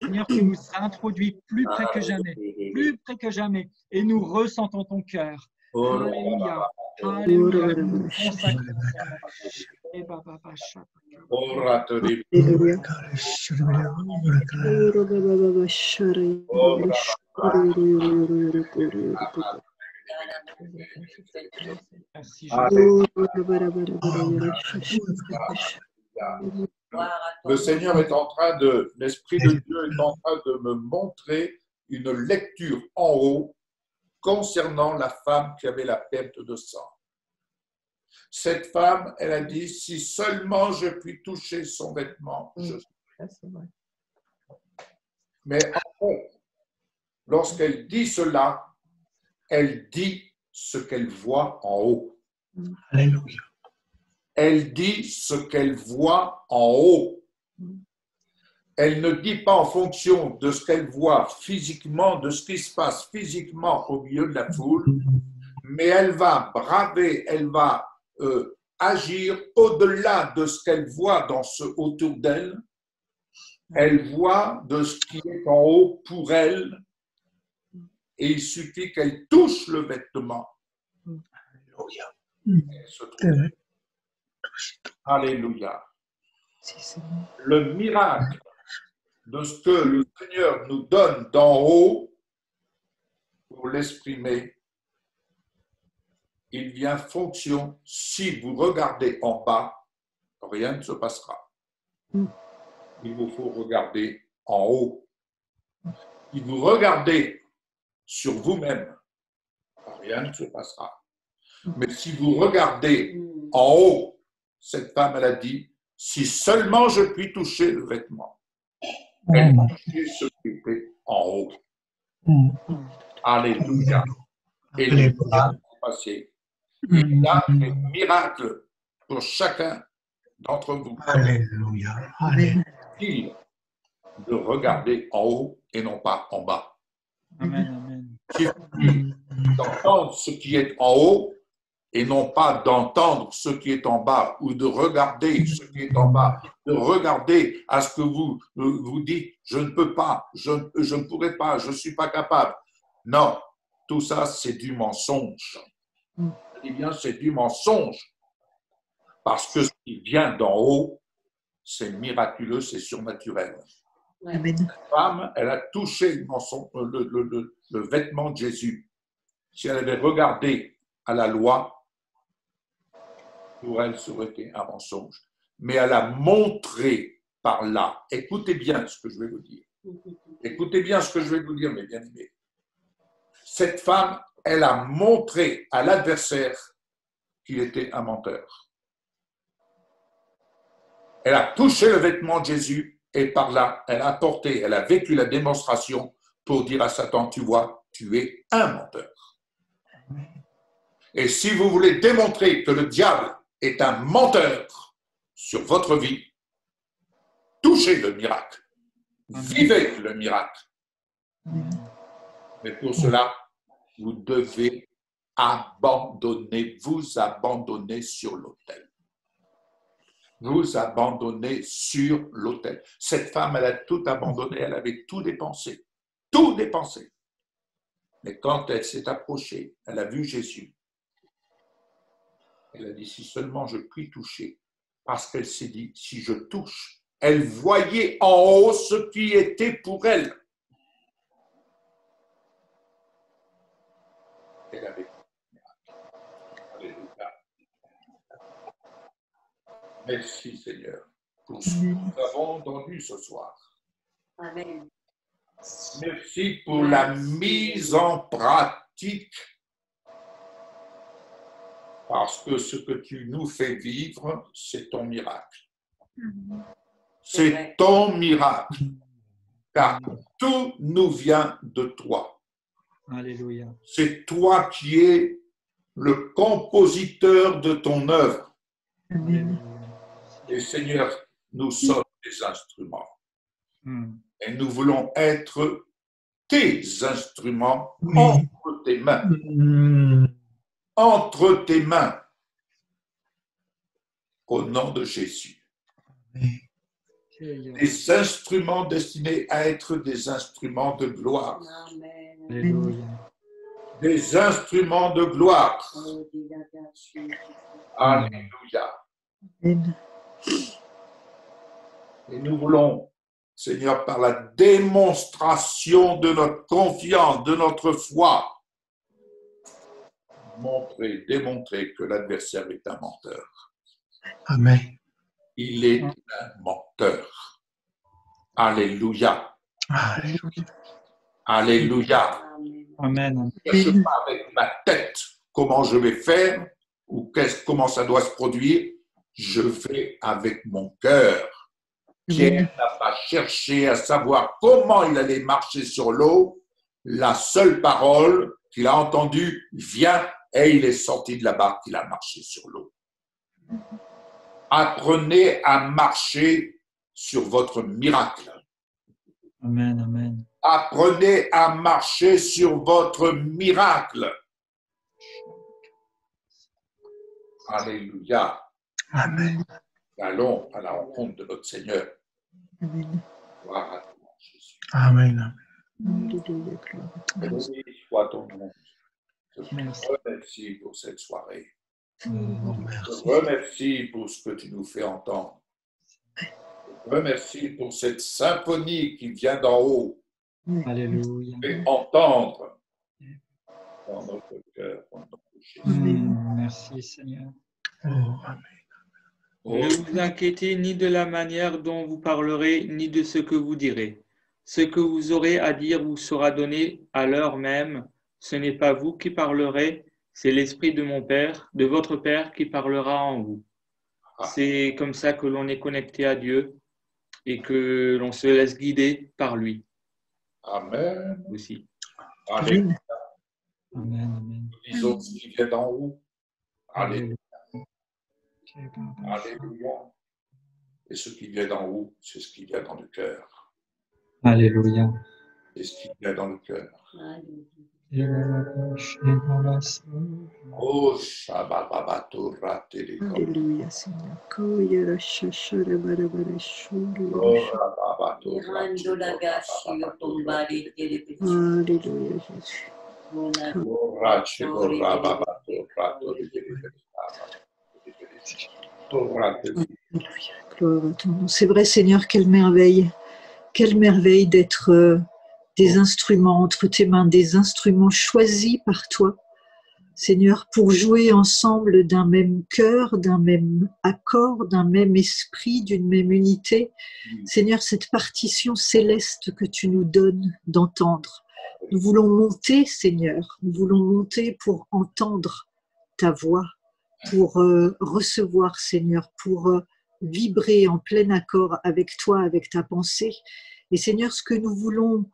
Seigneur, tu nous as introduits plus près que jamais, et nous ressentons ton cœur. Alléluia. Alléluia. Nous consacrons. Merci, Le Seigneur est en train de, l'Esprit de Dieu est en train de me montrer une lecture en haut concernant la femme qui avait la perte de sang. Cette femme, elle a dit, si seulement je puis toucher son vêtement, je suis. Mais en fait, lorsqu'elle dit cela, elle dit ce qu'elle voit en haut. Alléluia. Elle dit ce qu'elle voit en haut. Elle ne dit pas en fonction de ce qu'elle voit physiquement, de ce qui se passe physiquement au milieu de la foule, mais elle va braver, elle va agir au-delà de ce qu'elle voit autour d'elle. Elle voit de ce qui est en haut pour elle, et il suffit qu'elle touche le vêtement. Alléluia. Elle se trouve. Alléluia. Le miracle de ce que le Seigneur nous donne d'en haut, pour l'exprimer, il vient fonction. Si vous regardez en bas, rien ne se passera. il vous faut regarder en haut. Si vous regardez sur vous-même, rien ne se passera. Mais si vous regardez en haut, cette femme, elle a dit, si seulement je puis toucher le vêtement. Elle a touché ce qui était en haut. Alléluia. Et les miracles sont passés. Il y a des miracles pour chacun d'entre vous. Alléluia. Alléluia. Il de regarder en haut et non pas en bas. Amen, amen. Il suffit d'entendre ce qui est en haut et non pas d'entendre ce qui est en bas ou de regarder ce qui est en bas, de regarder à ce que vous dites, je ne peux pas, je ne pourrai pas, je ne suis pas capable. Non, tout ça, c'est du mensonge. Eh bien, c'est du mensonge. Parce que ce qui vient d'en haut, c'est miraculeux, c'est surnaturel. Amen. La femme, elle a touché le vêtement de Jésus. Si elle avait regardé à la loi, pour elle, ça aurait été un mensonge. Mais elle a montré par là. Écoutez bien ce que je vais vous dire. Écoutez bien ce que je vais vous dire, mes bien-aimés. Cette femme, elle a montré à l'adversaire qu'il était un menteur. Elle a touché le vêtement de Jésus et par là, elle a porté, elle a vécu la démonstration pour dire à Satan, tu vois, tu es un menteur. Et si vous voulez démontrer que le diable est un menteur sur votre vie, touchez le miracle. Vivez le miracle. Mais pour cela, vous devez vous abandonner sur l'autel. Vous abandonner sur l'autel. Cette femme, elle a tout abandonné, elle avait tout dépensé. Tout dépensé. Mais quand elle s'est approchée, elle a vu Jésus. Elle a dit, si seulement je puis toucher. Parce qu'elle s'est dit, si je touche, elle voyait en haut ce qui était pour elle. Elle avait. Alléluia. Merci Seigneur pour ce que nous avons entendu ce soir. Amen. Merci pour la mise en pratique. Parce que ce que tu nous fais vivre, c'est ton miracle. C'est ton miracle. Car tout nous vient de toi. Alléluia. C'est toi qui es le compositeur de ton œuvre. Alléluia. Et Seigneur, nous sommes des instruments. Mm. Et nous voulons être tes instruments entre tes mains. Entre tes mains. Au nom de Jésus. Des instruments destinés à être des instruments de gloire. Amen. Alléluia. Des instruments de gloire. Alléluia. Amen. Et nous voulons, Seigneur, par la démonstration de notre confiance, de notre foi, démontrer que l'adversaire est un menteur. Amen. Il est un menteur. Alléluia. Alléluia. Alléluia. Amen. Je ne sais pas avec ma tête comment je vais faire ou comment ça doit se produire. Je fais avec mon cœur. Pierre n'a pas cherché à savoir comment il allait marcher sur l'eau. La seule parole qu'il a entendue, viens, et il est sorti de la barque, il a marché sur l'eau. Apprenez à marcher sur votre miracle. Amen. Amen. Apprenez à marcher sur votre miracle. Alléluia. Amen. Allons à la rencontre de notre Seigneur. Amen. Gloire à toi, Jésus. Amen. Alléluia. Gloire à toi. Béni soit ton nom. Je te Merci. remercie pour cette soirée. Oh, Je merci. te remercie pour ce que tu nous fais entendre. Je te remercie pour cette symphonie qui vient d'en haut Alléluia. et entendre dans notre cœur, dans notre Jésus. Merci Seigneur. Oh, amen. Oh, Ne vous inquiétez ni de la manière dont vous parlerez, ni de ce que vous direz. Ce que vous aurez à dire vous sera donné à l'heure même. Ce n'est pas vous qui parlerez, c'est l'Esprit de mon Père, de votre Père qui parlera en vous. C'est comme ça que l'on est connecté à Dieu et que l'on se laisse guider par lui Amen. aussi. Alléluia. Amen. Amen, amen. Nous disons ce qui vient d'en haut. Alléluia. Alléluia. Alléluia. Et ce qui vient d'en haut, c'est ce qui vient dans le cœur. Alléluia. C'est ce qui vient dans le cœur. Oh, Shabbababatora Télécom. Alléluia, Seigneur. Koyara shashara barabara shuru. Oh, Rababatora Mirando la gashi o tombare tere Alléluia, Jésus. Oh, Rache, oh, Rababatora Télécom. Oh, Rache. Alléluia. Gloire à ton nom. C'est vrai, Seigneur, quelle merveille. Quelle merveille d'être des instruments entre tes mains, des instruments choisis par toi, Seigneur, pour jouer ensemble d'un même cœur, d'un même accord, d'un même esprit, d'une même unité. Seigneur, cette partition céleste que tu nous donnes d'entendre. Nous voulons monter, Seigneur, nous voulons monter pour entendre ta voix, pour recevoir, Seigneur, pour vibrer en plein accord avec toi, avec ta pensée. Et Seigneur, ce que nous voulons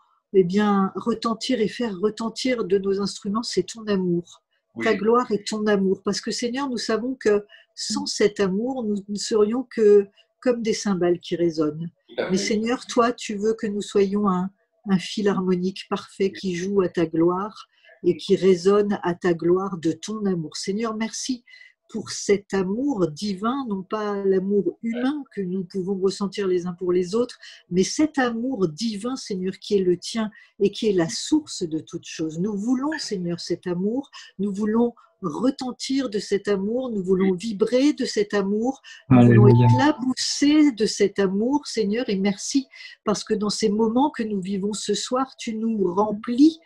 retentir et faire retentir de nos instruments, c'est ton amour, ta gloire et ton amour. Parce que Seigneur, nous savons que sans cet amour, nous ne serions que comme des cymbales qui résonnent. Mais Seigneur, toi, tu veux que nous soyons un fil harmonique parfait qui joue à ta gloire et qui résonne à ta gloire de ton amour. Seigneur, merci pour cet amour divin, non pas l'amour humain que nous pouvons ressentir les uns pour les autres, mais cet amour divin, Seigneur, qui est le tien et qui est la source de toutes choses. Nous voulons, Seigneur, cet amour, nous voulons retentir de cet amour, nous voulons vibrer de cet amour, nous voulons éclabousser de cet amour, Seigneur, et merci, parce que dans ces moments que nous vivons ce soir, tu nous remplis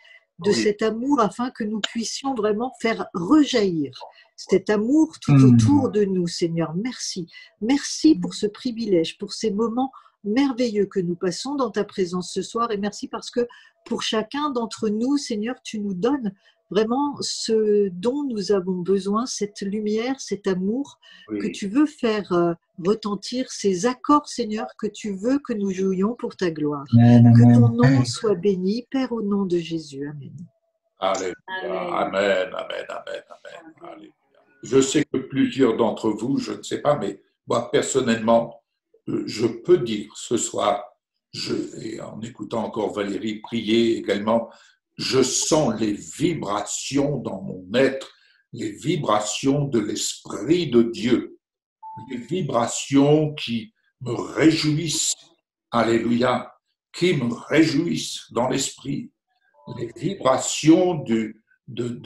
de cet amour afin que nous puissions vraiment faire rejaillir cet amour tout autour de nous, Seigneur. Merci. Merci pour ce privilège, pour ces moments merveilleux que nous passons dans ta présence ce soir. Et merci parce que pour chacun d'entre nous, Seigneur, tu nous donnes vraiment ce dont nous avons besoin, cette lumière, cet amour que tu veux faire retentir, ces accords, Seigneur, que tu veux que nous jouions pour ta gloire. Que ton nom soit béni, Père, au nom de Jésus. Amen. Alléluia. Amen, amen, amen, amen. Alléluia. Je sais que plusieurs d'entre vous, je ne sais pas, mais moi personnellement, je peux dire ce soir, et en écoutant encore Valérie prier également, je sens les vibrations dans mon être, les vibrations de l'Esprit de Dieu, les vibrations qui me réjouissent, alléluia, qui me réjouissent dans l'Esprit, les vibrations de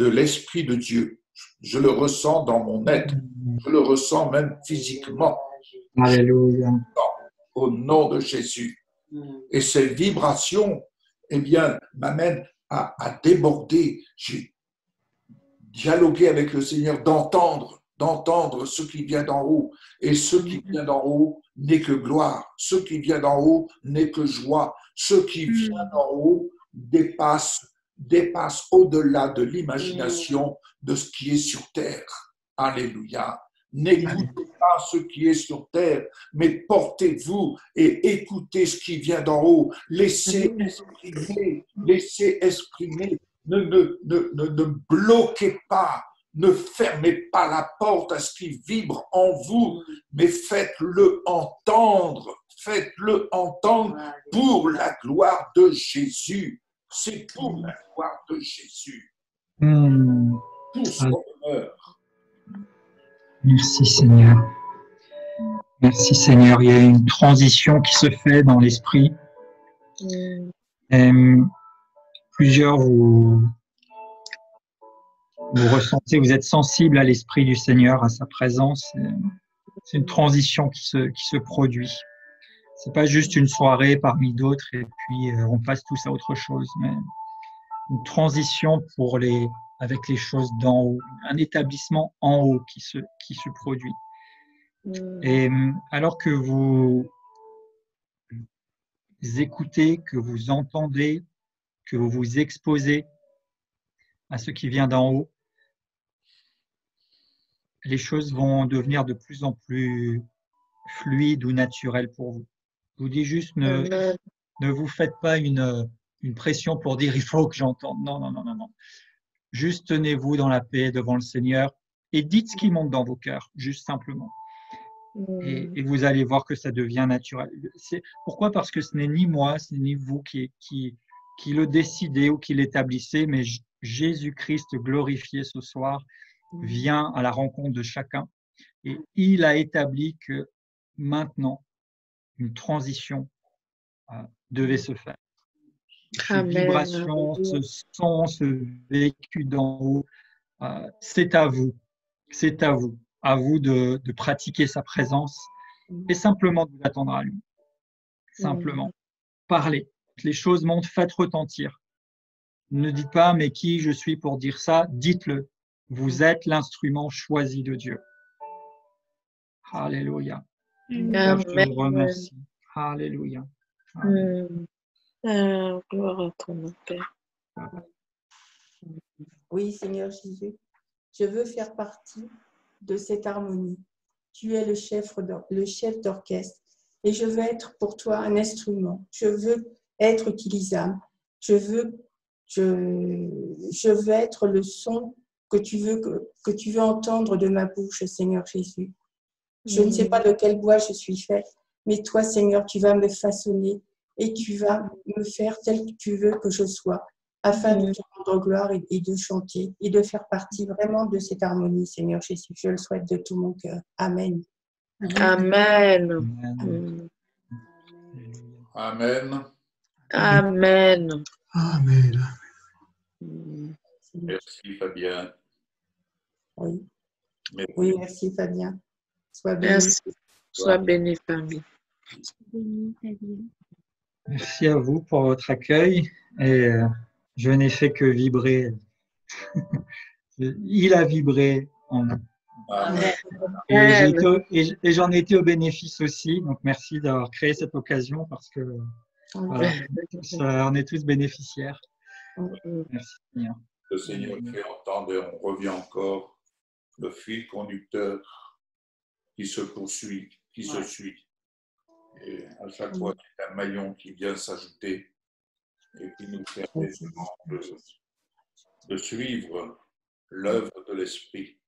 l'Esprit de Dieu. Je le ressens dans mon être, je le ressens même physiquement. Alléluia. Au nom de Jésus. Et ces vibrations, m'amènent à déborder. J'ai dialogué avec le Seigneur, d'entendre ce qui vient d'en haut. Et ce qui vient d'en haut n'est que gloire. Ce qui vient d'en haut n'est que joie. Ce qui vient d'en haut dépasse au-delà de l'imagination de ce qui est sur terre. Alléluia. N'écoutez pas ce qui est sur terre, mais portez-vous et écoutez ce qui vient d'en haut. Laissez exprimer. Ne bloquez pas, ne fermez pas la porte à ce qui vibre en vous, mais faites-le entendre. Faites-le entendre pour la gloire de Jésus. C'est pour la gloire de Jésus. Pour son honneur. Merci Seigneur. Merci Seigneur. Il y a une transition qui se fait dans l'esprit. Plusieurs vous ressentez, vous êtes sensibles à l'esprit du Seigneur, à sa présence. C'est une transition qui se produit. C'est pas juste une soirée parmi d'autres et puis on passe tous à autre chose, mais une transition avec les choses d'en haut, un établissement en haut qui se produit. Et alors que vous écoutez, que vous entendez, que vous vous exposez à ce qui vient d'en haut, les choses vont devenir de plus en plus fluides ou naturelles pour vous. Je vous dis juste, ne vous faites pas une pression pour dire il faut que j'entende. Non, non, non, non, non. Juste tenez-vous dans la paix devant le Seigneur et dites ce qui monte dans vos cœurs, juste simplement. Et vous allez voir que ça devient naturel. Pourquoi? Parce que ce n'est ni moi, ce n'est ni vous qui le décidez ou qui l'établissez, mais Jésus-Christ glorifié ce soir vient à la rencontre de chacun et il a établi que maintenant une transition devait se faire. Ces vibrations, ce son, ce vécu d'en haut, c'est à vous à vous de pratiquer sa présence et simplement de vous attendre à lui. Simplement, parlez. Les choses montent, faites retentir. Ne dites pas, mais qui je suis pour dire ça? Dites-le. Vous êtes l'instrument choisi de Dieu. Alléluia. Je vous remercie. Alléluia. Gloire à ton nom, Père. Oui, Seigneur Jésus, je veux faire partie de cette harmonie. Tu es le chef d'orchestre et je veux être pour toi un instrument. Je veux être utilisable. Je veux être le son que tu veux entendre de ma bouche, Seigneur Jésus. Je ne sais pas de quel bois je suis faite, mais toi, Seigneur, tu vas me façonner et tu vas me faire tel que tu veux que je sois, afin de te rendre gloire et de chanter et de faire partie vraiment de cette harmonie, Seigneur Jésus. Je le souhaite de tout mon cœur. Amen. Amen. Amen. Amen. Amen. Merci Fabien. Oui. Merci. Oui, merci Fabien. Sois béni. Merci. Sois béni, Fabien. Merci à vous pour votre accueil et je n'ai fait que vibrer. Il a vibré en nous. Amen. Et j'en ai été au bénéfice aussi. Donc merci d'avoir créé cette occasion parce que voilà, on est tous bénéficiaires. Merci Seigneur. Le Seigneur fait entendre et on revient encore le fil conducteur qui se poursuit, qui se suit. Et à chaque fois, c'est un maillon qui vient s'ajouter et qui nous permet de suivre l'œuvre de l'Esprit.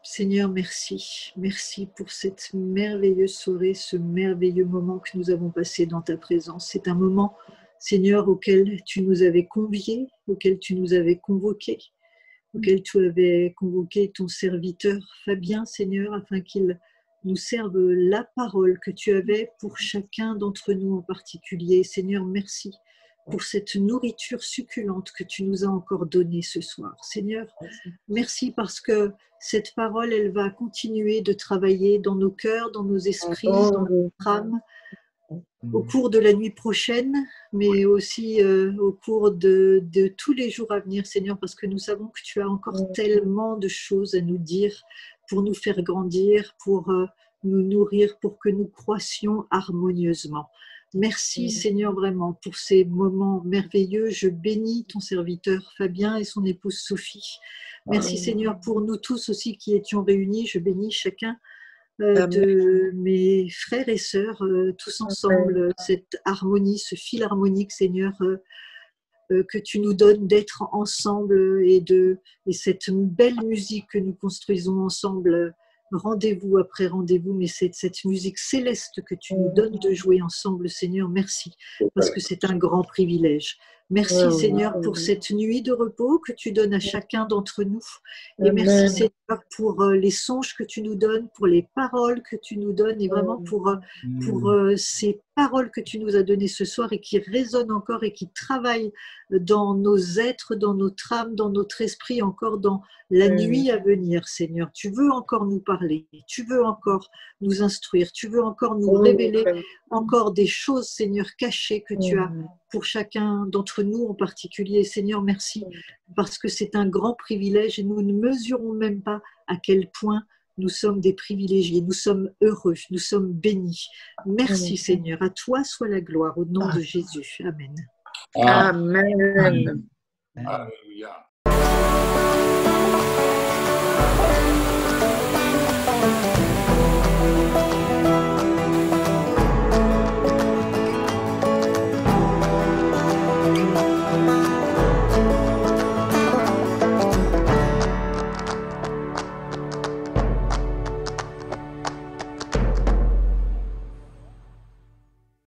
Seigneur, merci. Merci pour cette merveilleuse soirée, ce merveilleux moment que nous avons passé dans ta présence. C'est un moment, Seigneur, auquel tu nous avais conviés, auquel tu nous avais convoqués, auquel tu avais convoqué ton serviteur Fabien, Seigneur, afin qu'il nous serve la parole que tu avais pour chacun d'entre nous en particulier. Seigneur, merci pour cette nourriture succulente que tu nous as encore donnée ce soir. Seigneur, merci parce que cette parole, elle va continuer de travailler dans nos cœurs, dans nos esprits, dans notre âme, au cours de la nuit prochaine, mais aussi au cours de tous les jours à venir, Seigneur, parce que nous savons que tu as encore tellement de choses à nous dire pour nous faire grandir, pour nous nourrir, pour que nous croissions harmonieusement. Merci Seigneur vraiment pour ces moments merveilleux. Je bénis ton serviteur Fabien et son épouse Sophie. Merci Seigneur pour nous tous aussi qui étions réunis. Je bénis chacun de mes frères et sœurs, tous ensemble, cette harmonie, ce fil harmonique Seigneur, que tu nous donnes d'être ensemble et cette belle musique que nous construisons ensemble. Rendez-vous après rendez-vous, mais c'est cette musique céleste que tu nous donnes de jouer ensemble, Seigneur. Merci, parce que c'est un grand privilège. Merci, Seigneur, pour cette nuit de repos que tu donnes à chacun d'entre nous. Et merci, Seigneur, pour les songes que tu nous donnes, pour les paroles que tu nous donnes, et vraiment pour ces paroles que tu nous as données ce soir et qui résonnent encore et qui travaillent dans nos êtres, dans notre âme, dans notre esprit, encore dans la nuit à venir, Seigneur. Tu veux encore nous parler, tu veux encore nous instruire, tu veux encore nous révéler encore des choses, Seigneur, cachées que tu as pour chacun d'entre nous en particulier. Seigneur, merci, parce que c'est un grand privilège et nous ne mesurons même pas à quel point Nous sommes des privilégiés, nous sommes heureux, nous sommes bénis. Merci Seigneur, à toi soit la gloire au nom de Jésus. Amen. Amen. Amen.